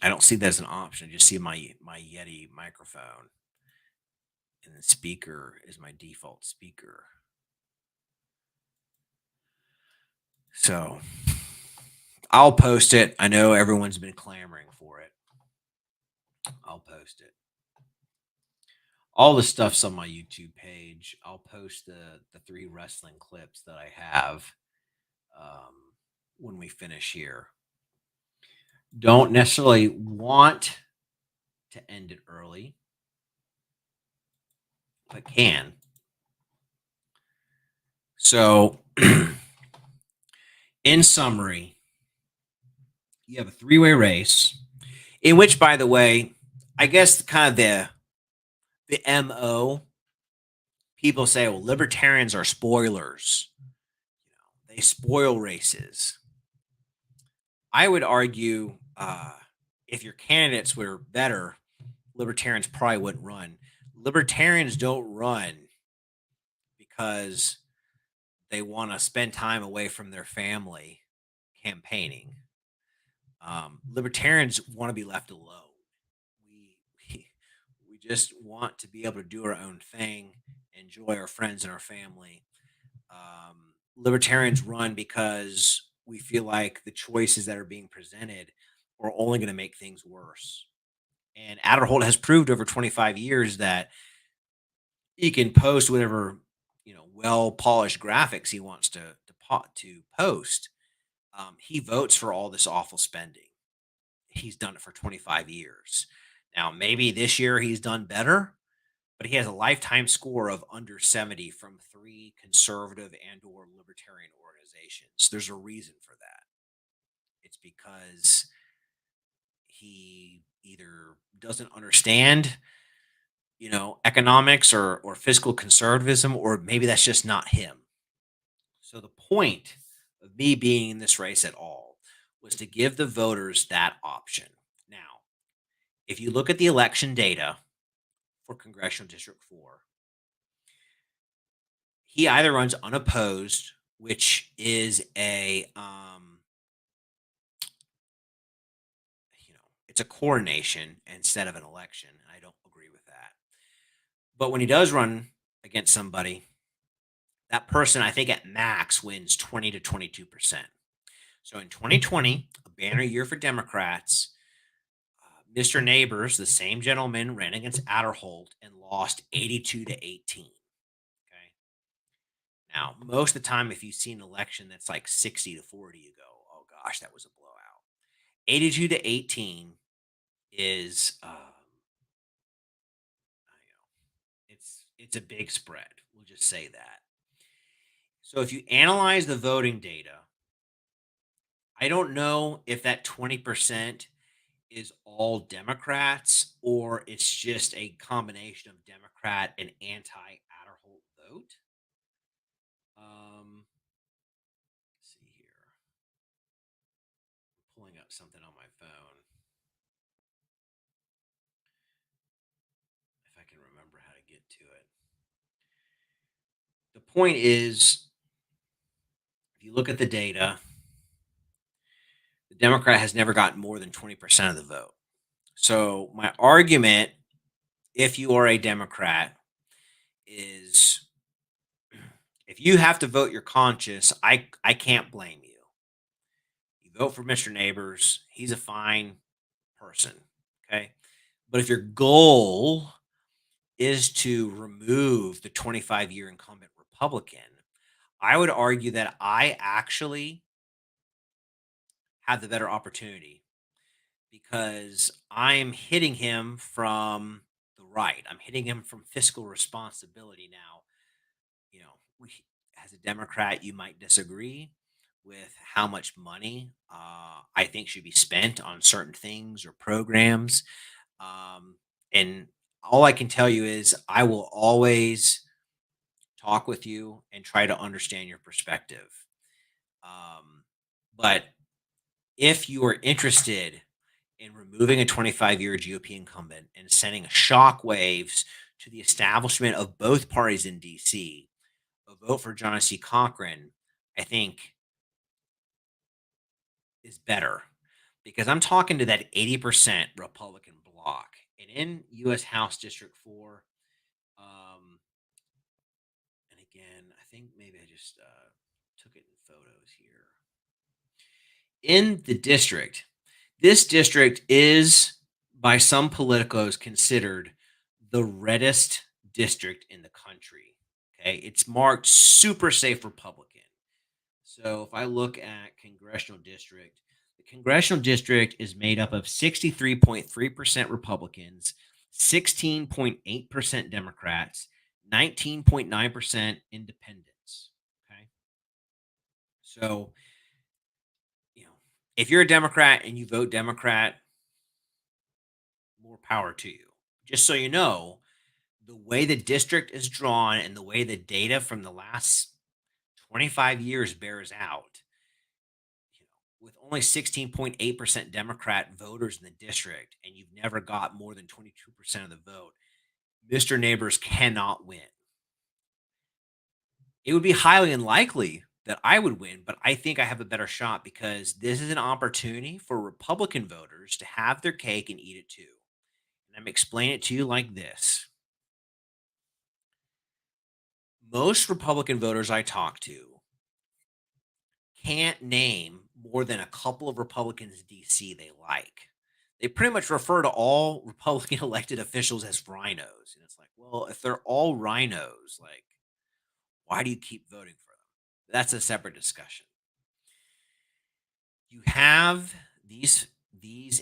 I don't see that as an option. I just see my Yeti microphone, and the speaker is my default speaker. So I'll post it. I know everyone's been clamoring for it. I'll post it. All the stuff's on my YouTube page. I'll post the 3 wrestling clips that I have when we finish here. Don't necessarily want to end it early, but can. So, in summary, you have a 3-way race in which, by the way, I guess kind of the MO, people say, well, libertarians are spoilers. They spoil races. I would argue if your candidates were better, libertarians probably wouldn't run. Libertarians don't run because they want to spend time away from their family campaigning. Libertarians want to be left alone. We, we just want to be able to do our own thing, enjoy our friends and our family. Libertarians run because we feel like the choices that are being presented are only going to make things worse. And Adderholt has proved over 25 years that he can post whatever well polished graphics he wants to post. He votes for all this awful spending. He's done it for 25 years. Now, maybe this year he's done better, but he has a lifetime score of under 70 from 3 conservative and or libertarian organizations. There's a reason for that. It's because he either doesn't understand, economics or fiscal conservatism, or maybe that's just not him. So the point of me being in this race at all was to give the voters that option. Now, if you look at the election data for Congressional District 4, he either runs unopposed, which is it's a coronation instead of an election. And I don't agree with that. But when he does run against somebody, that person, I think at max wins 20 to 22%. So in 2020, a banner year for Democrats, Mr. Neighbors, the same gentleman, ran against Adderholt and lost 82 to 18. Okay. Now, most of the time, if you see an election that's like 60 to 40, you go, oh gosh, that was a blowout. 82 to 18 is, it's a big spread. We'll just say that. So if you analyze the voting data, I don't know if that 20% is all Democrats or it's just a combination of Democrat and anti-Adderholt vote. Let's see here. I'm pulling up something on my phone. If I can remember how to get to it. The point is, if you look at the data, the Democrat has never gotten more than 20% of the vote. So my argument, if you are a Democrat, is if you have to vote your conscience, I can't blame you. You vote for Mr. Neighbors, he's a fine person. Okay. But if your goal is to remove the 25-year incumbent Republican, I would argue that I actually have the better opportunity because I'm hitting him from the right. I'm hitting him from fiscal responsibility now. You know, we, as a Democrat, you might disagree with how much money I think should be spent on certain things or programs. And all I can tell you is I will always talk with you and try to understand your perspective. But if you are interested in removing a 25-year GOP incumbent and sending shock waves to the establishment of both parties in DC, a vote for John C. Cochran, I think, is better because I'm talking to that 80% Republican bloc. And in U.S. House District 4, and again, I think maybe I just took it in photos here. In the district, this district is by some politicos considered the reddest district in the country. Okay. It's marked super safe Republican. So if I look at congressional district, the congressional district is made up of 63.3% Republicans, 16.8% Democrats, 19.9% independents. Okay. So, you know, if you're a Democrat and you vote Democrat, more power to you. Just so you know, the way the district is drawn and the way the data from the last 25 years bears out, with only 16.8% Democrat voters in the district, and you've never got more than 22% of the vote, Mr. Neighbors cannot win. It would be highly unlikely that I would win, but I think I have a better shot because this is an opportunity for Republican voters to have their cake and eat it too. And I'm explaining it to you like this. Most Republican voters I talk to can't name more than a couple of Republicans in DC they like. They pretty much refer to all Republican elected officials as rhinos. And it's like, well, if they're all rhinos, like, why do you keep voting for them? That's a separate discussion. You have these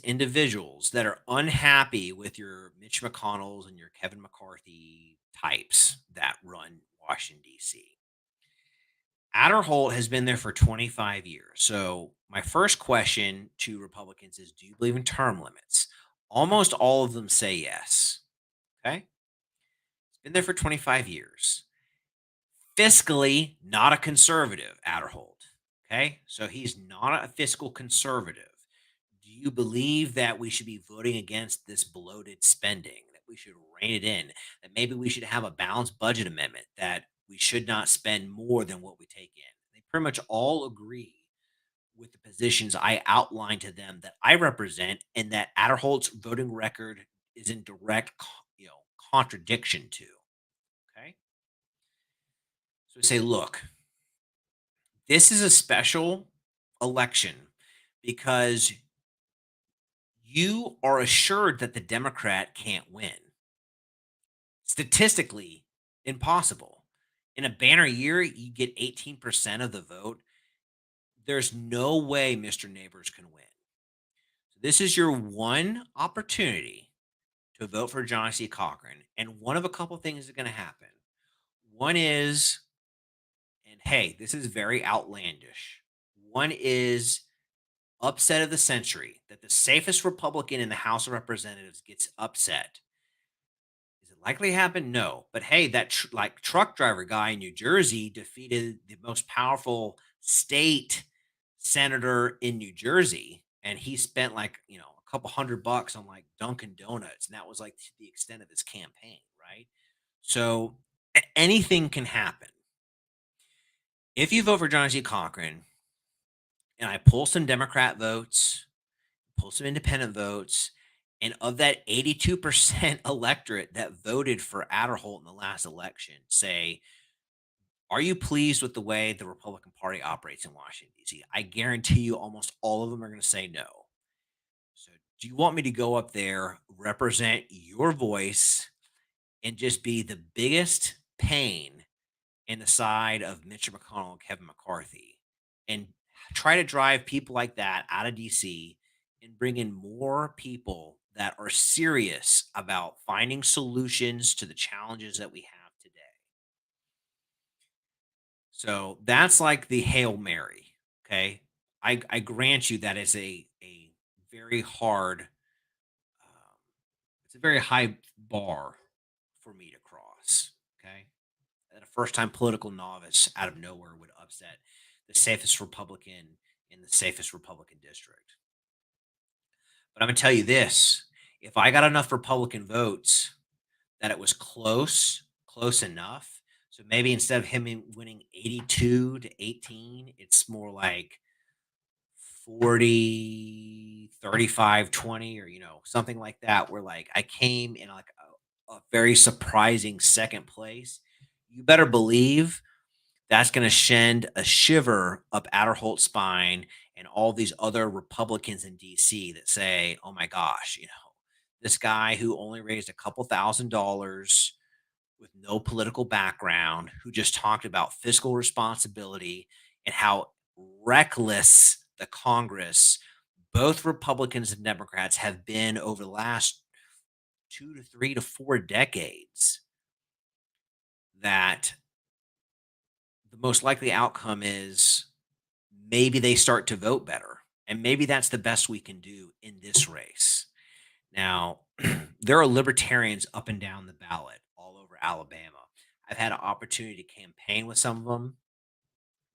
individuals that are unhappy with your Mitch McConnells and your Kevin McCarthy types that run Washington, D.C. Adderholt has been there for 25 years. So, my first question to Republicans is, do you believe in term limits? Almost all of them say yes. Okay. He's been there for 25 years. Fiscally, not a conservative, Adderholt. Okay. So, he's not a fiscal conservative. Do you believe that we should be voting against this bloated spending, that we should rein it in, that maybe we should have a balanced budget amendment that We should not spend more than what we take in. They pretty much all agree with the positions I outlined to them that I represent and that Adderholt's voting record is in direct, contradiction to. Okay. So we say, look, this is a special election because you are assured that the Democrat can't win. Statistically, impossible. In a banner year, you get 18% of the vote. There's no way Mr. Neighbors can win. So this is your one opportunity to vote for John C. Cochran. And one of a couple things is going to happen. One is, and hey, this is very outlandish. One is upset of the century that the safest Republican in the House of Representatives gets upset. Is it likely to happen? No. But hey, that truck driver guy in New Jersey defeated the most powerful state senator in New Jersey, and he spent a couple $100 on like Dunkin' Donuts, and that was like to the extent of his campaign, right? So anything can happen. If you vote for John C. Cochran, and I pull some Democrat votes, pull some independent votes, and of that 82% electorate that voted for Adderholt in the last election, say, are you pleased with the way the Republican Party operates in Washington, D.C.? I guarantee you almost all of them are going to say no. So, do you want me to go up there, represent your voice, and just be the biggest pain in the side of Mitch McConnell and Kevin McCarthy and try to drive people like that out of DC and bring in more people that are serious about finding solutions to the challenges that we have today? So that's like the Hail Mary. Okay. I grant you that is a very hard, it's a very high bar for me to cross. Okay. That a first time political novice out of nowhere would upset the safest Republican in the safest Republican district. But I'm going to tell you this, if I got enough Republican votes that it was close enough. So maybe instead of him winning 82 to 18, it's more like 40, 35, 20, or, something like that, where like I came in like a very surprising second place. You better believe that's going to send a shiver up Adderholt's spine and all these other Republicans in DC that say, oh my gosh, this guy who only raised a couple $1,000s with no political background, who just talked about fiscal responsibility and how reckless the Congress, both Republicans and Democrats, have been over the last 2 to 3 to 4 decades, that the most likely outcome is maybe they start to vote better. And maybe that's the best we can do in this race. Now, there are libertarians up and down the ballot all over Alabama. I've had an opportunity to campaign with some of them.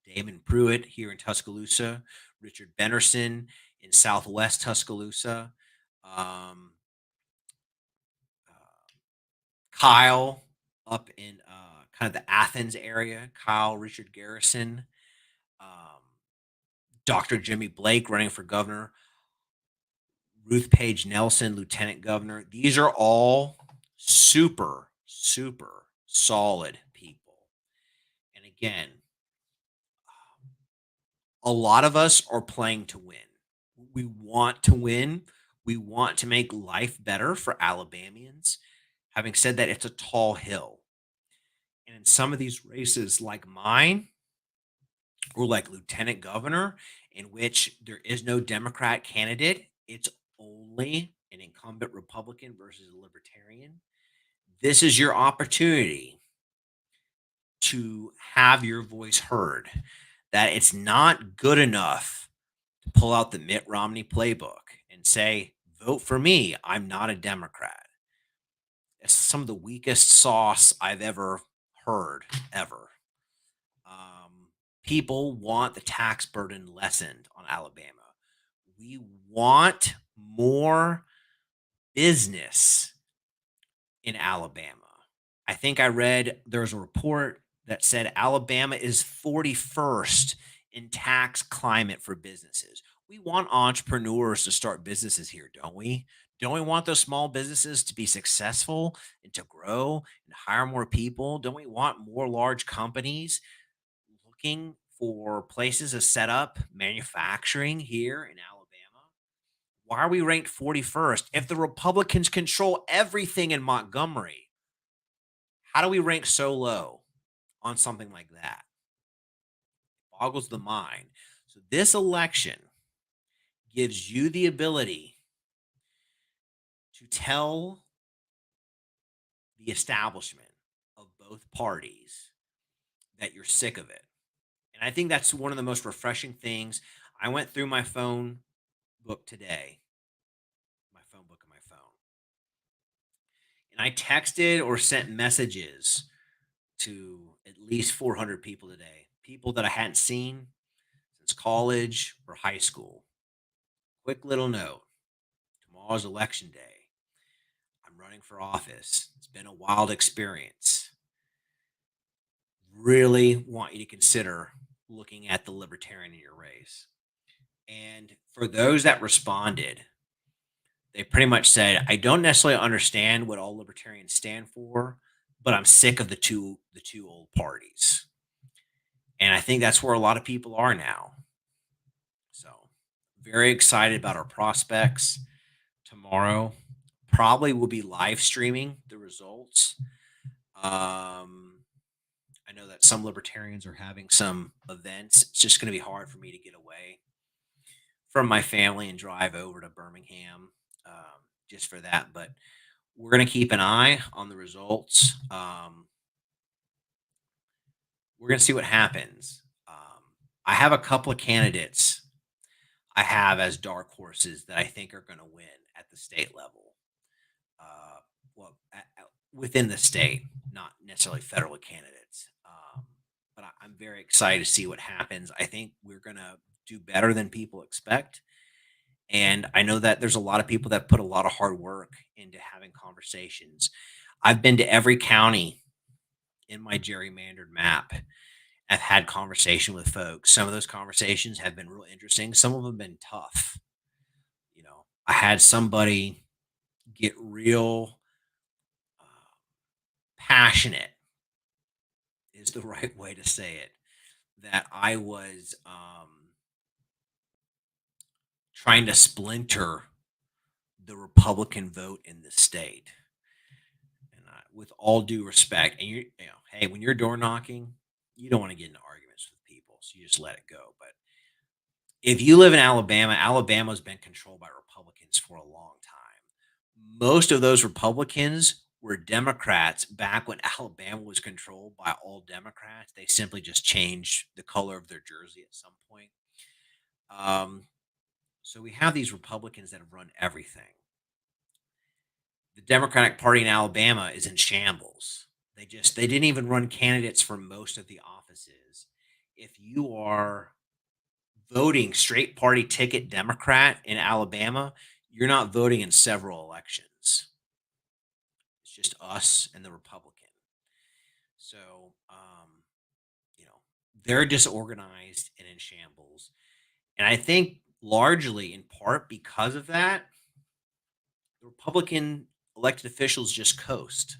Damon Pruitt here in Tuscaloosa, Richard Benderson in Southwest Tuscaloosa, um, uh, Kyle up in kind of the Athens area, Kyle Richard Garrison, um, Dr. Jimmy Blake running for governor, Ruth Page Nelson, lieutenant governor. These are all super, super solid people. And again, a lot of us are playing to win. We want to win. We want to make life better for Alabamians. Having said that, it's a tall hill. And in some of these races, like mine, or like lieutenant governor, in which there is no Democrat candidate, it's only an incumbent Republican versus a libertarian. This is your opportunity to have your voice heard. That it's not good enough to pull out the Mitt Romney playbook and say, vote for me. I'm not a Democrat. It's some of the weakest sauce I've ever heard, ever. People want the tax burden lessened on Alabama. We want more business in Alabama. I think I read there was a report that said Alabama is 41st in tax climate for businesses. We want entrepreneurs to start businesses here, don't we? Don't we want those small businesses to be successful and to grow and hire more people? Don't we want more large companies looking for places to set up manufacturing here in Alabama? Why are we ranked 41st? If the Republicans control everything in Montgomery, how do we rank so low on something like that? Boggles the mind. So this election gives you the ability to tell the establishment of both parties that you're sick of it. And I think that's one of the most refreshing things. I went through my phone book today, my phone book on my phone, and I texted or sent messages to at least 400 people today, people that I hadn't seen since college or high school. Quick little note: tomorrow's election day. I'm running for office. It's been a wild experience. Really want you to consider looking at the libertarian in your race. And for those that responded, they pretty much said, I don't necessarily understand what all libertarians stand for, but I'm sick of the two old parties. And I think that's where a lot of people are now. So very excited about our prospects tomorrow. Probably will be live streaming the results. I know that some libertarians are having some events. It's just going to be hard for me to get away from my family and drive over to Birmingham just for that. But we're going to keep an eye on the results. We're going to see what happens. I have a couple of candidates I have as dark horses that I think are going to win at the state level. Well, within the state, not necessarily federal candidates. But I'm very excited to see what happens. I think we're going to do better than people expect. And I know that there's a lot of people that put a lot of hard work into having conversations. I've been to every county in my gerrymandered map. I've had conversation with folks. Some of those conversations have been real interesting. Some of them have been tough. I had somebody get real passionate is the right way to say it, that I was trying to splinter the Republican vote in the state. And with all due respect, and hey, when you're door knocking, you don't want to get into arguments with people, so you just let it go. But if you live in Alabama, Alabama's been controlled by Republicans for a long time. Most of those Republicans were Democrats back when Alabama was controlled by all Democrats. They simply just changed the color of their jersey at some point. Um, so we have these Republicans that have run everything. The Democratic Party in Alabama is in shambles. They didn't even run candidates for most of the offices. If you are voting straight party ticket Democrat in Alabama, you're not voting in several elections. It's just us and the Republican. So, you know, they're disorganized and in shambles. And I think largely in part because of that, the Republican elected officials just coast.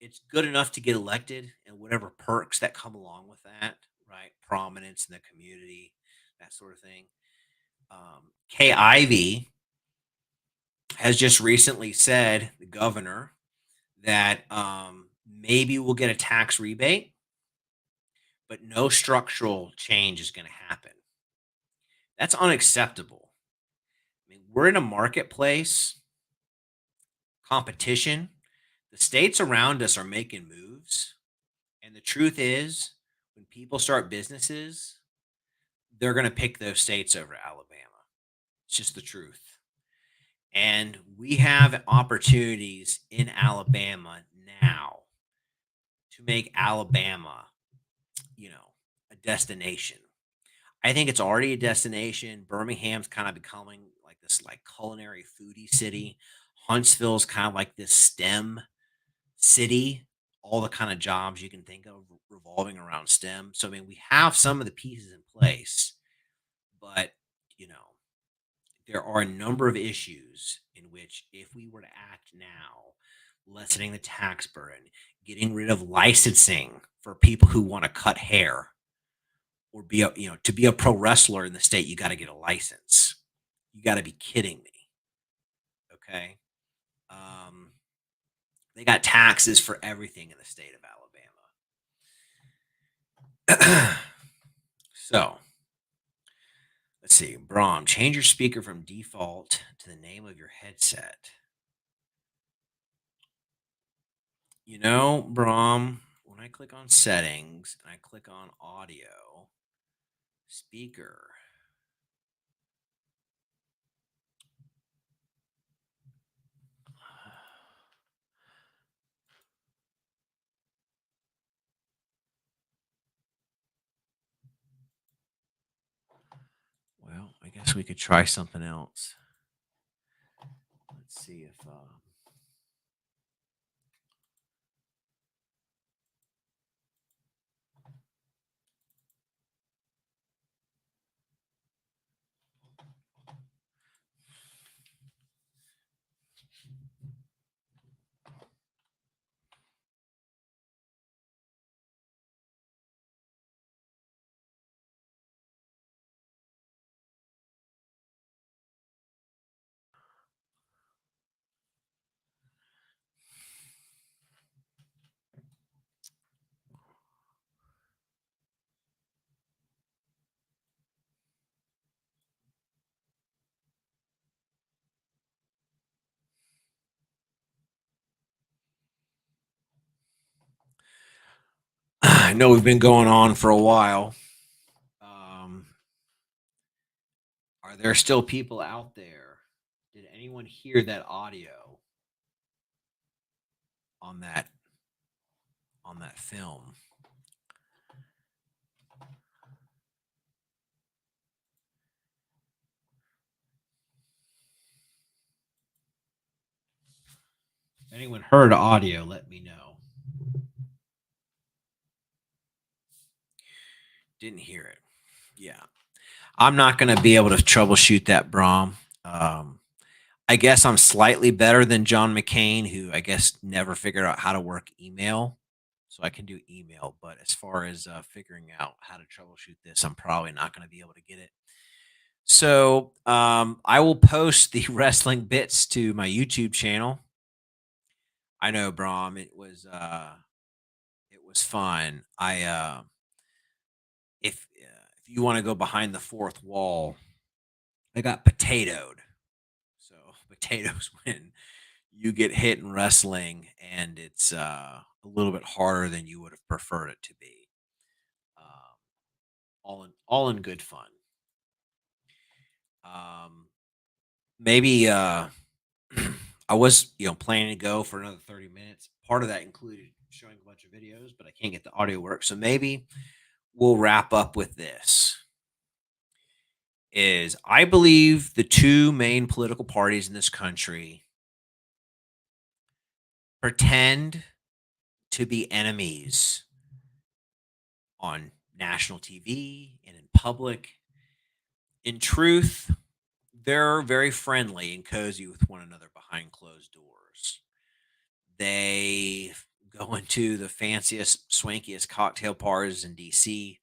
It's good enough to get elected and whatever perks that come along with that, right? Prominence in the community, that sort of thing. Kay Ivey has just recently said, the governor, that maybe we'll get a tax rebate, but no structural change is going to happen. That's unacceptable. I mean, we're in a marketplace, competition. The states around us are making moves. And the truth is, when people start businesses, they're going to pick those states over Alabama. It's just the truth. And we have opportunities in Alabama now to make Alabama, a destination. I think it's already a destination. Birmingham's kind of becoming like this like culinary foodie city. Huntsville's kind of like this STEM city all the kind of jobs you can think of revolving around STEM. So, I mean, we have some of the pieces in place, but, you know, there are a number of issues in which, if we were to act now, lessening the tax burden, getting rid of licensing for people who want to cut hair or be a, to be a pro wrestler in the state, you got to get a license. You got to be kidding me. Okay. Um, they got taxes for everything in the state of Alabama. So let's see. Brahm, change your speaker from default to the name of your headset. Brahm, when I click on settings and I click on audio, speaker, well, I guess we could try something else. Let's see if I know we've been going on for a while. Um, are there still people out there? Did anyone hear that audio on that film? If anyone heard audio, let me know. Didn't hear it. Yeah. I'm not going to be able to troubleshoot that, Brahm. I guess I'm slightly better than John McCain, who I guess never figured out how to work email. So I can do email. But as far as figuring out how to troubleshoot this, I'm probably not going to be able to get it. So I will post the wrestling bits to my YouTube channel. I know, Brahm. It was fun. If you want to go behind the fourth wall, I got potatoed. So potatoes when you get hit in wrestling, and it's a little bit harder than you would have preferred it to be. Um, all in good fun. Um, maybe I was planning to go for another 30 minutes. Part of that included showing a bunch of videos, but I can't get the audio work. So maybe we'll wrap up with this. Is I believe the two main political parties in this country pretend to be enemies on national TV and in public. In truth, they're very friendly and cozy with one another behind closed doors. They go into the fanciest, swankiest cocktail bars in DC,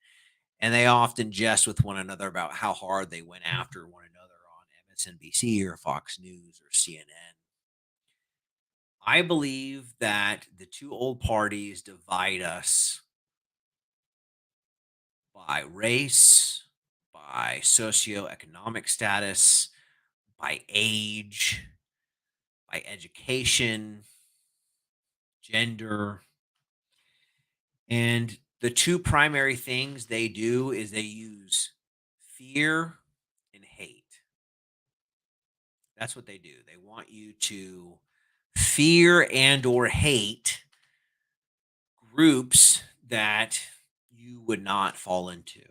and they often jest with one another about how hard they went after one another on MSNBC or Fox News or CNN. I believe that the two old parties divide us by race, by socioeconomic status, by age, by education, gender. And the two primary things they do is they use fear and hate. That's what they do. They want you to fear and or hate groups that you would not fall into.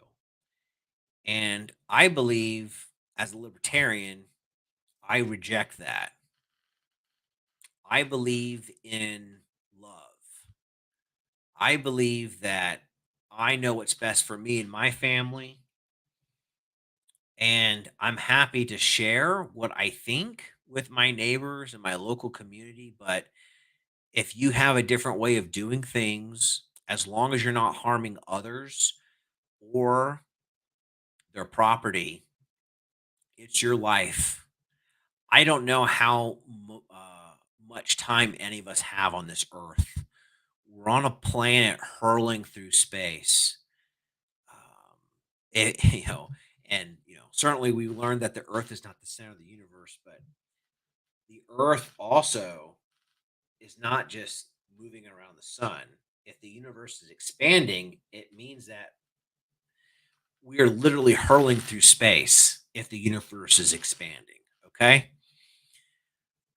And I believe as a libertarian, I reject that. I believe in love. I believe that I know what's best for me and my family, and I'm happy to share what I think with my neighbors and my local community. But if you have a different way of doing things, as long as you're not harming others or their property, it's your life. I don't know how much time any of us have on this earth. We're on a planet hurling through space. It, certainly we learned that the earth is not the center of the universe, but the earth also is not just moving around the sun. If the universe is expanding, it means that we are literally hurling through space if the universe is expanding. Okay.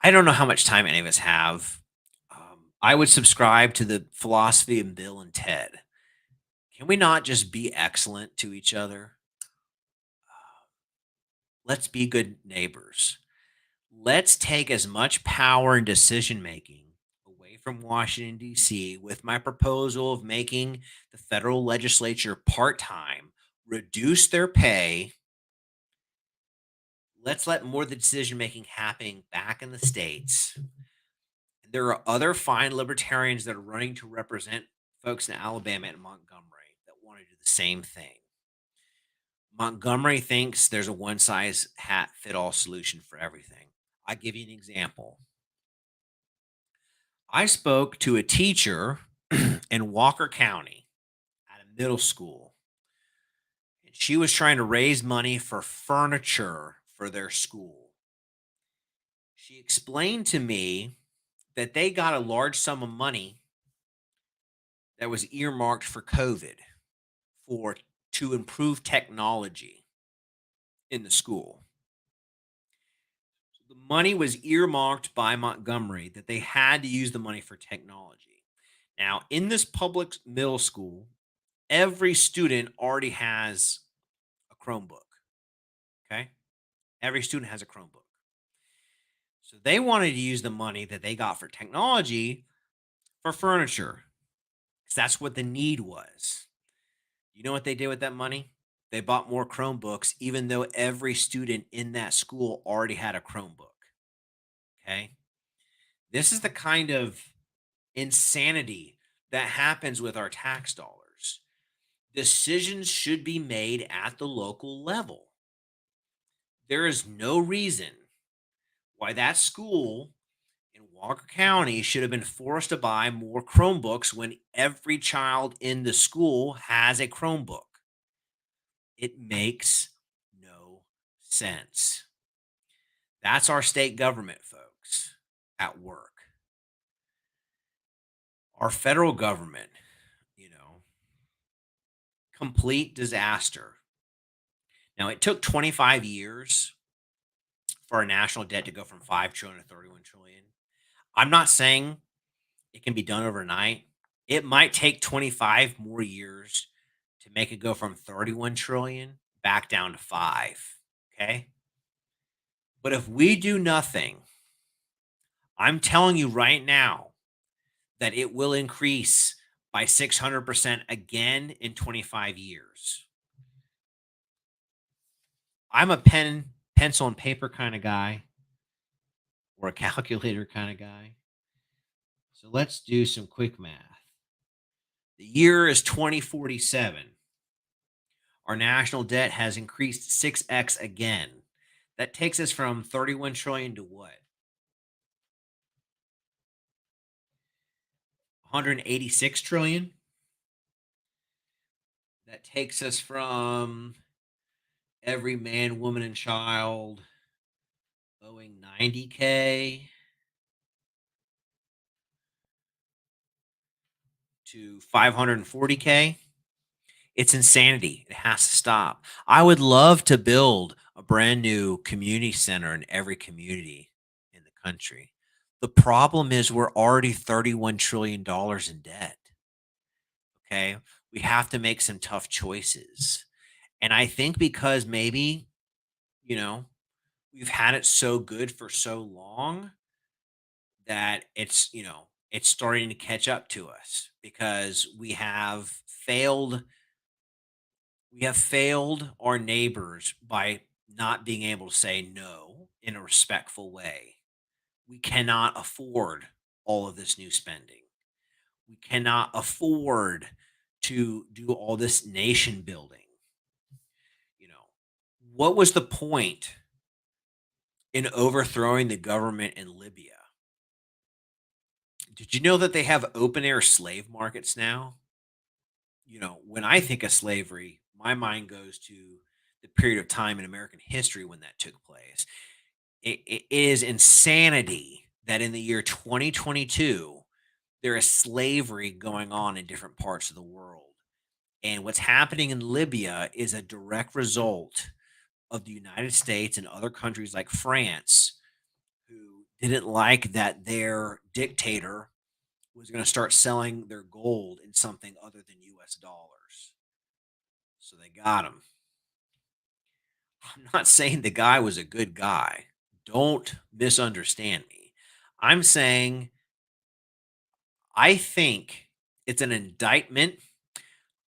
I don't know how much time any of us have. I would subscribe to the philosophy of Bill and Ted. Can we not just be excellent to each other? Let's be good neighbors. Let's take as much power and decision making away from Washington, D.C., with my proposal of making the federal legislature part time, reduce their pay. Let's let more of the decision making happen back in the states. There are other fine libertarians that are running to represent folks in Alabama and Montgomery that want to do the same thing. Montgomery thinks there's a one size hat fit all solution for everything. I give you an example. I spoke to a teacher in Walker County at a middle school, and she was trying to raise money for furniture for their school. She explained to me that they got a large sum of money that was earmarked for COVID for to improve technology in the school. So the money was earmarked by Montgomery that they had to use the money for technology. Now, in this public middle school, every student already has a Chromebook. Okay. Every student has a Chromebook. So they wanted to use the money that they got for technology for furniture because that's what the need was. You know what they did with that money? They bought more Chromebooks, even though every student in that school already had a Chromebook. Okay. This is the kind of insanity that happens with our tax dollars. Decisions should be made at the local level. There is no reason why that school in Walker County should have been forced to buy more Chromebooks when every child in the school has a Chromebook. It makes no sense. That's our state government, folks, at work. Our federal government, you know, complete disaster. Now, it took 25 years for our national debt to go from 5 trillion to 31 trillion. I'm not saying it can be done overnight. It might take 25 more years to make it go from 31 trillion back down to 5, okay? But if we do nothing, I'm telling you right now that it will increase by 600% again in 25 years. I'm a pencil and paper kind of guy or a calculator kind of guy. So let's do some quick math. The year is 2047. Our national debt has increased 6x again. That takes us from 31 trillion to what? 186 trillion. That takes us from every man, woman, and child owing 90K to 540K. It's insanity. It has to stop. I would love to build a brand new community center in every community in the country. The problem is we're already $31 trillion in debt. Okay. We have to make some tough choices. And I think because maybe, you know, we've had it so good for so long that it's, It's starting to catch up to us because we have failed our neighbors by not being able to say no in a respectful way. We cannot afford all of this new spending. We cannot afford to do all this nation building. You know, what was the point in overthrowing the government in Libya? Did you know that they have open air slave markets now? When I think of slavery, my mind goes to the period of time in American history when that took place. It is insanity that in the year 2022, there is slavery going on in different parts of the world. And what's happening in Libya is a direct result of the United States and other countries like France, who didn't like that their dictator was going to start selling their gold in something other than US dollars. So they got him. I'm not saying the guy was a good guy. Don't misunderstand me. I'm saying I think it's an indictment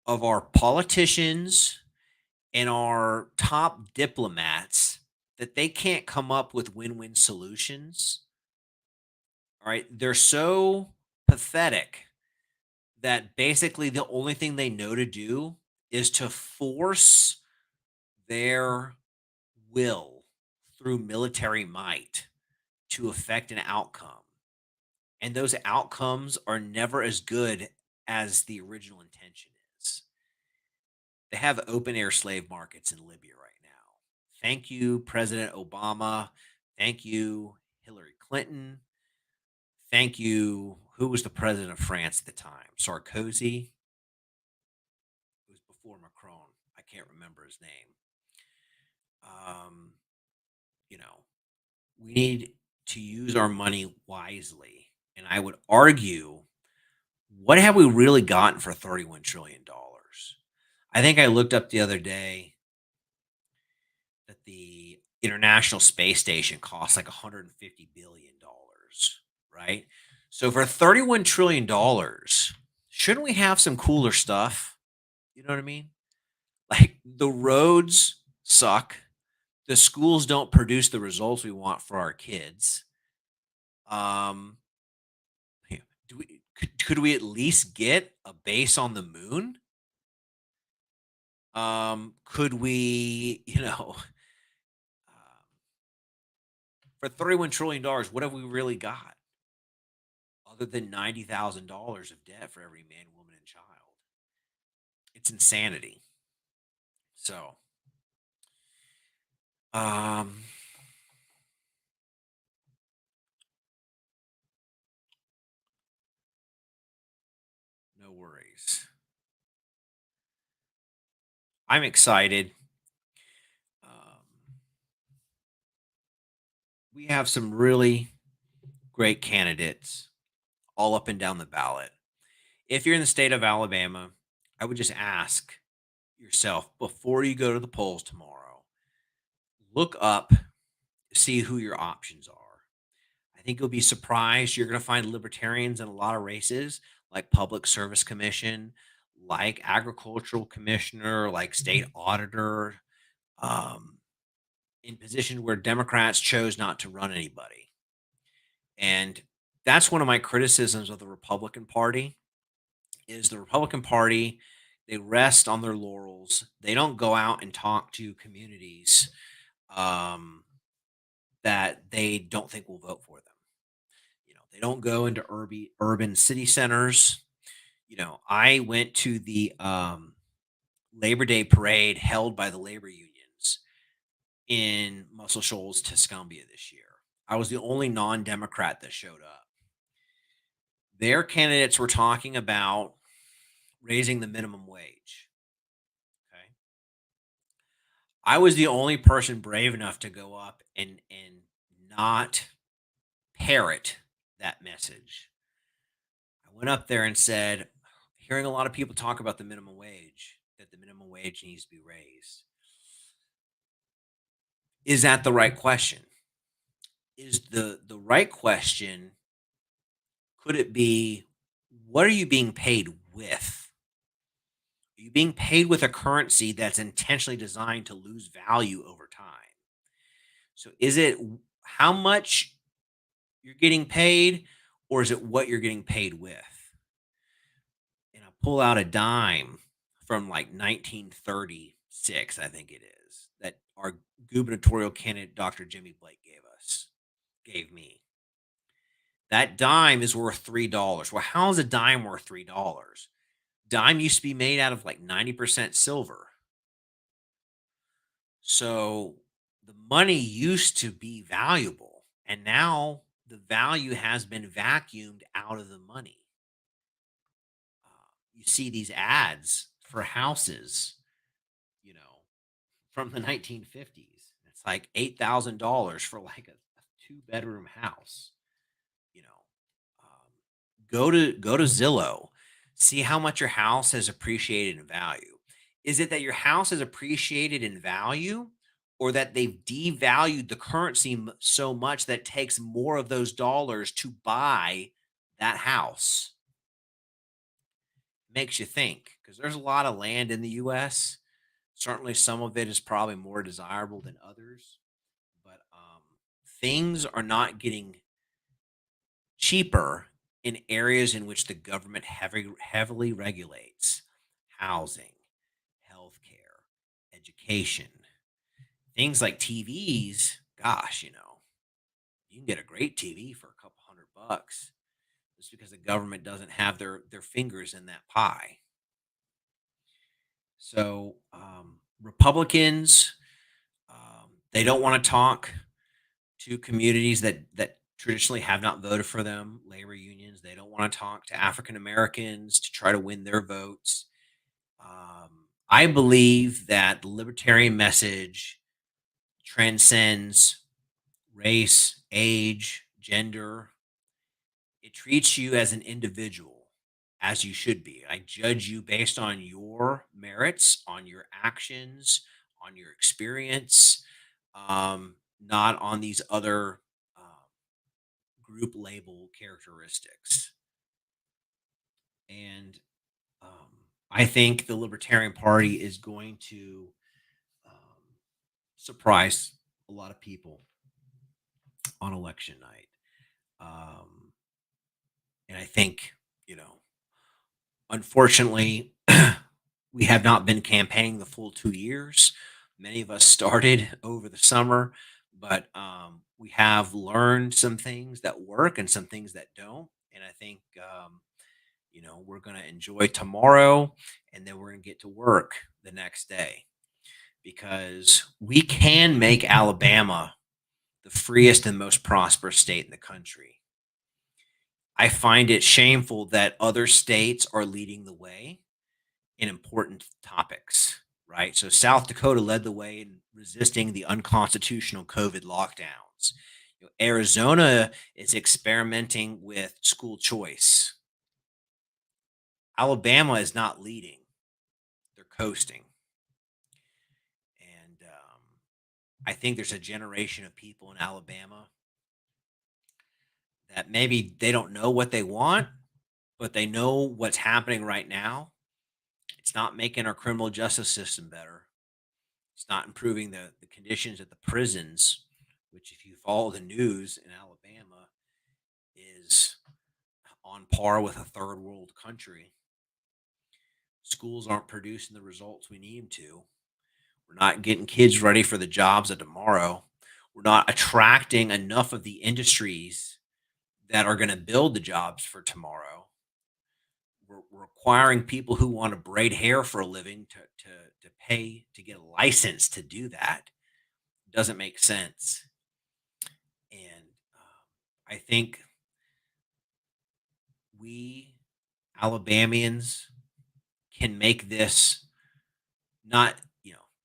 of our politicians and our top diplomats that they can't come up with win-win solutions. All right. They're so pathetic that basically the only thing they know to do is to force their will through military might to affect an outcome. And those outcomes are never as good as the original intention is. They have open air slave markets in Libya right now. Thank you, President Obama. Thank you, Hillary Clinton. Thank you. Who was the president of France at the time? Sarkozy. It was before Macron. I can't remember his name. Um, you know, we need to use our money wisely. And I would argue, what have we really gotten for $31 trillion? I think I looked up the other day that the International Space Station costs like $150 billion, right? So for $31 trillion, shouldn't we have some cooler stuff? You know what I mean? Like the roads suck. The schools don't produce the results we want for our kids. Um, yeah, could we at least get a base on the moon? Could we, for $31 trillion, what have we really got other than $90,000 of debt for every man, woman, and child? It's insanity. So, um, no worries. I'm excited. Um, we have some really great candidates all up and down the ballot. If you're in the state of Alabama, I would just ask yourself before you go to the polls tomorrow, look up, see who your options are. I think you'll be surprised. You're going to find libertarians in a lot of races, like Public Service Commission, like Agricultural Commissioner, like State Auditor, um, in positions where Democrats chose not to run anybody. And that's one of my criticisms of the Republican Party is the Republican Party, they rest on their laurels. They don't go out and talk to communities um, that they don't think will vote for them. They don't go into urban city centers. I went to the Labor Day parade held by the labor unions in Muscle Shoals, Tuscumbia this year. I was the only non-Democrat that showed up. Their candidates were talking about raising the minimum wage. Okay. I was the only person brave enough to go up and not parrot that message. I went up there and said, hearing a lot of people talk about the minimum wage, that the minimum wage needs to be raised. Is that the right question? Is the right question, Could it be, what are you being paid with? Are you being paid with a currency that's intentionally designed to lose value over time? So is it how much you're getting paid, or is it what you're getting paid with? And I pull out a dime from like 1936, I think it is, that our gubernatorial candidate, Dr. Jimmy Blake, gave me. That dime is worth $3. Well, how is a dime worth $3? Dime used to be made out of like 90% silver. So the money used to be valuable, and now the value has been vacuumed out of the money. You see these ads for houses, you know, from the 1950s. It's like $8,000 for like a two-bedroom house. You know, go to Zillow, see how much your house has appreciated in value. Is it that your house has appreciated in value, or that they've devalued the currency so much that it takes more of those dollars to buy that house? Makes you think, because there's a lot of land in the U.S. Certainly, some of it is probably more desirable than others, but things are not getting cheaper in areas in which the government heavily regulates housing, healthcare, education, things like TVs. Gosh, you can get a great TV for a couple $100 just because the government doesn't have their fingers in that pie. So Republicans, they don't want to talk to communities that traditionally have not voted for them, labor unions. They don't want to talk to African Americans to try to win their votes. I believe that the libertarian message transcends race, age, gender. It treats you as an individual, as you should be. I judge you based on your merits, on your actions, on your experience, not on these other group label characteristics. And I think the Libertarian Party is going to um, surprise a lot of people on election night. Um, and I think, you know, unfortunately, we have not been campaigning the full 2 years. Many of us started over the summer, but we have learned some things that work and some things that don't. And I think, we're going to enjoy tomorrow, and then we're going to get to work the next day, because we can make Alabama the freest and most prosperous state in the country. I find it shameful that other states are leading the way in important topics, right? So South Dakota led the way in resisting the unconstitutional COVID lockdowns. Arizona is experimenting with school choice. Alabama is not leading; they're coasting. And I think there's a generation of people in Alabama that maybe they don't know what they want, but they know what's happening right now. It's not making our criminal justice system better. It's not improving the conditions at the prisons, which, if you follow the news in Alabama, is on par with a third world country. Schools aren't producing the results we need them to. We're not getting kids ready for the jobs of tomorrow. We're not attracting enough of the industries that are going to build the jobs for tomorrow. We're requiring people who want to braid hair for a living to pay to get a license to do that. It doesn't make sense. And I think we Alabamians can make this, not,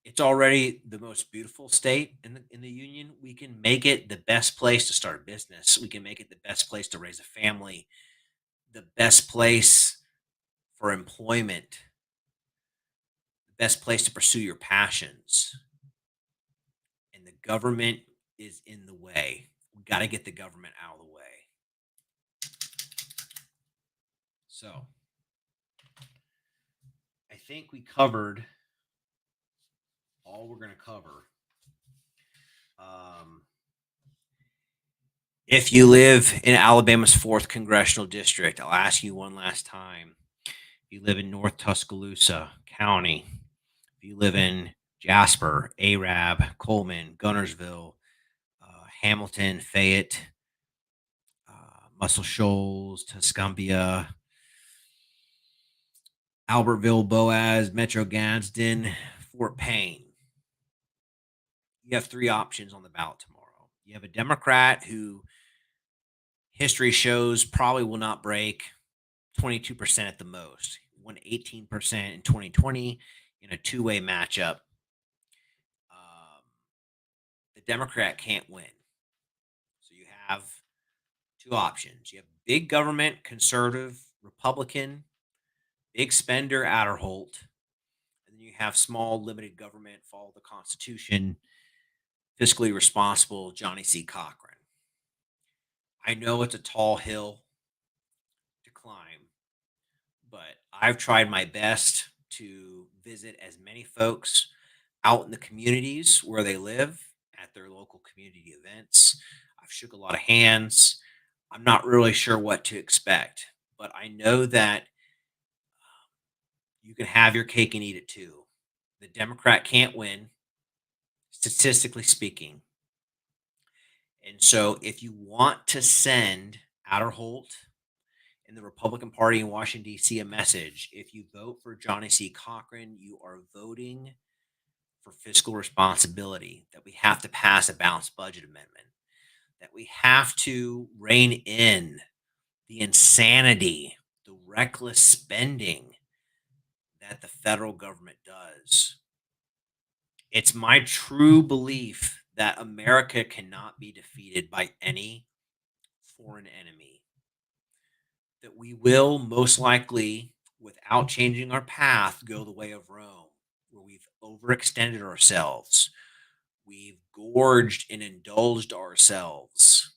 it's already the most beautiful state in the union. We can make it the best place to start a business. We can make it the best place to raise a family, the best place for employment, the best place to pursue your passions. And the government is in the way. We got to get the government out of the way. So I think we covered all we're going to cover. Um, if you live in Alabama's 4th Congressional District, I'll ask you one last time. If you live in North Tuscaloosa County, if you live in Jasper, Arab, Coleman, Gunnersville, Hamilton, Fayette, Muscle Shoals, Tuscumbia, Albertville, Boaz, Metro Gadsden, Fort Payne. You have 3 options on the ballot tomorrow. You have a Democrat who history shows probably will not break 22% at the most. He won 18% in 2020 in a two-way matchup. The Democrat can't win. So you have 2 options. You have big government, conservative, Republican, big spender, Adderholt. And then you have small, limited government, follow the Constitution, fiscally responsible, Johnny C. Cochran. I know it's a tall hill to climb, but I've tried my best to visit as many folks out in the communities where they live at their local community events. I've shook a lot of hands. I'm not really sure what to expect, but I know that you can have your cake and eat it too. The Democrat can't win, statistically speaking. And so if you want to send Adderholt and the Republican Party in Washington, D.C. a message, if you vote for Johnny C. Cochran, you are voting for fiscal responsibility, that we have to pass a balanced budget amendment, that we have to rein in the insanity, the reckless spending that the federal government does. It's my true belief that America cannot be defeated by any foreign enemy, that we will most likely, without changing our path, go the way of Rome, where we've overextended ourselves. We've gorged and indulged ourselves.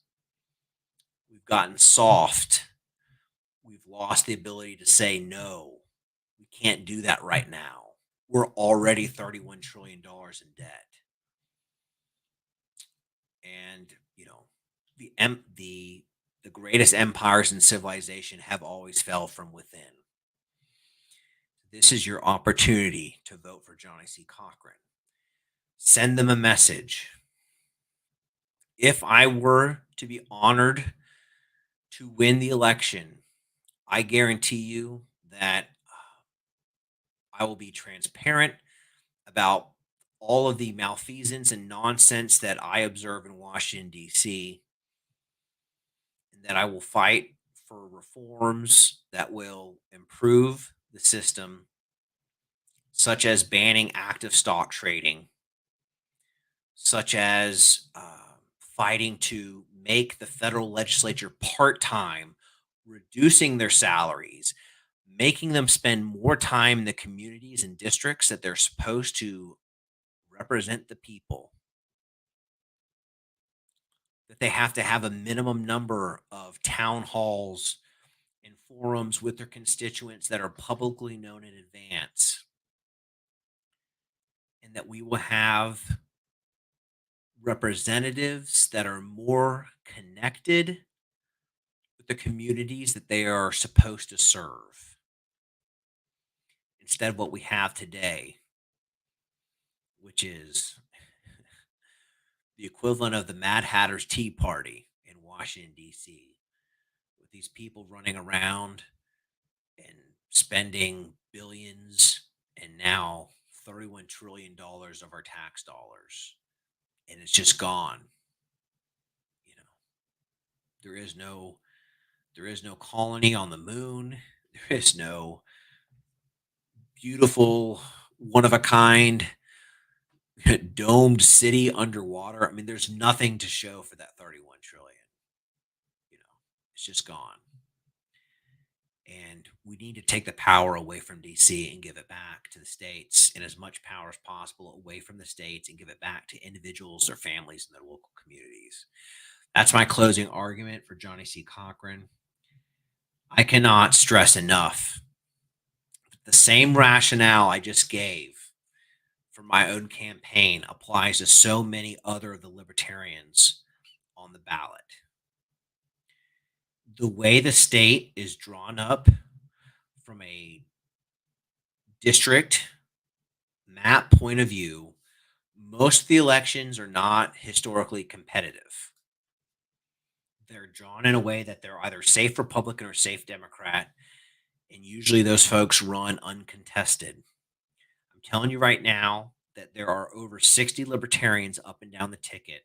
We've gotten soft. We've lost the ability to say no. We can't do that right now. We're already $31 trillion in debt. And, the greatest empires in civilization have always fell from within. This is your opportunity to vote for Johnny C. Cochran. Send them a message. If I were to be honored to win the election, I guarantee you that I will be transparent about all of the malfeasance and nonsense that I observe in Washington, D.C., and that I will fight for reforms that will improve the system, such as banning active stock trading, such as fighting to make the federal legislature part-time, reducing their salaries, making them spend more time in the communities and districts that they're supposed to represent the people, that they have to have a minimum number of town halls and forums with their constituents that are publicly known in advance, and that we will have representatives that are more connected with the communities that they are supposed to serve, instead of what we have today, which is the equivalent of the Mad Hatter's Tea Party in Washington, D.C., with these people running around and spending billions and now $31 trillion of our tax dollars. And it's just gone. You know, there is no colony on the moon. There is no beautiful, one of a kind domed city underwater. I mean, there's nothing to show for that 31 trillion. It's just gone. And we need to take the power away from DC and give it back to the states, and as much power as possible away from the states and give it back to individuals or families in their local communities. That's my closing argument for Johnny C. Cochran. I cannot stress enough the same rationale I just gave for my own campaign applies to so many other of the libertarians on the ballot. The way the state is drawn up from a district map point of view, most of the elections are not historically competitive. They're drawn in a way that they're either safe Republican or safe Democrat, and usually those folks run uncontested. I'm telling you right now that there are over 60 libertarians up and down the ticket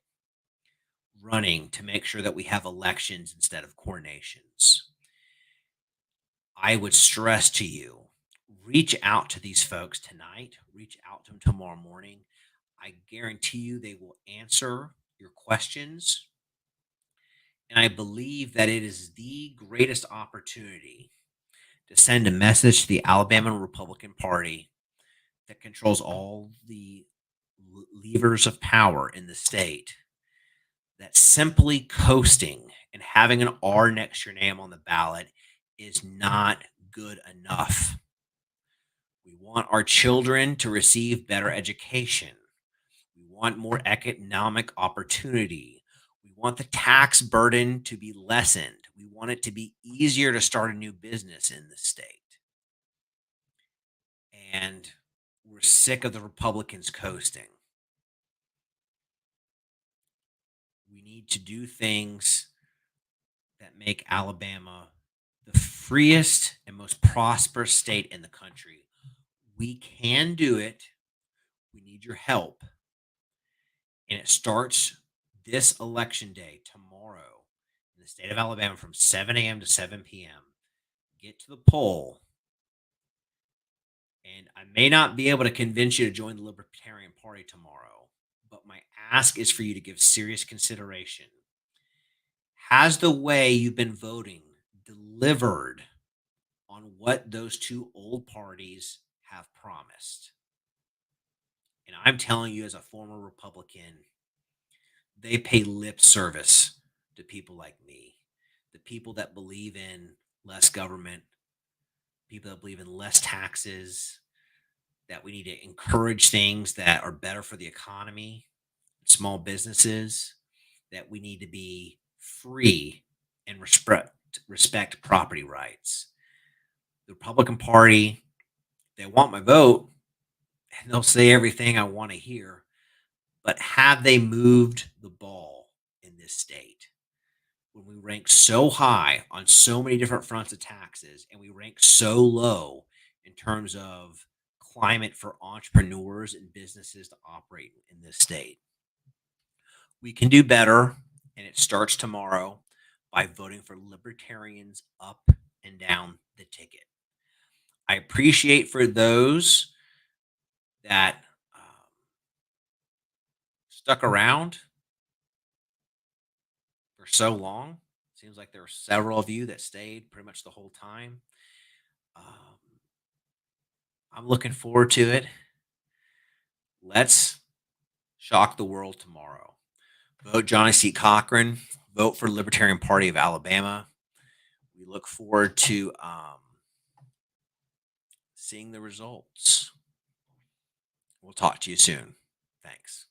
running to make sure that we have elections instead of coronations. I would stress to you, reach out to these folks tonight, reach out to them tomorrow morning. I guarantee you they will answer your questions. And I believe that it is the greatest opportunity to send a message to the Alabama Republican Party that controls all the levers of power in the state, that simply coasting and having an R next to your name on the ballot is not good enough. We want our children to receive better education. We want more economic opportunity. We want the tax burden to be lessened. We want it to be easier to start a new business in the state. And we're sick of the Republicans coasting. We need to do things that make Alabama the freest and most prosperous state in the country. We can do it. We need your help. And it starts this election day, tomorrow, in the state of Alabama from 7 a.m. to 7 p.m. Get to the poll. And I may not be able to convince you to join the Libertarian Party tomorrow, but my ask is for you to give serious consideration. Has the way you've been voting delivered on what those two old parties have promised? And I'm telling you, as a former Republican, they pay lip service to people like me, the people that believe in less government, people that believe in less taxes, that we need to encourage things that are better for the economy, small businesses, that we need to be free and respect property rights. The Republican Party, they want my vote and they'll say everything I want to hear, but have they moved the ball in this state? When we rank so high on so many different fronts of taxes and we rank so low in terms of climate for entrepreneurs and businesses to operate in this state. We can do better, and it starts tomorrow by voting for libertarians up and down the ticket. I appreciate for those that stuck around for so long. Seems like there were several of you that stayed pretty much the whole time. Um, I'm looking forward to it. Let's shock the world tomorrow. Vote Johnny C. Cochran. Vote for Libertarian Party of Alabama. We look forward to seeing the results. We'll talk to you soon. Thanks.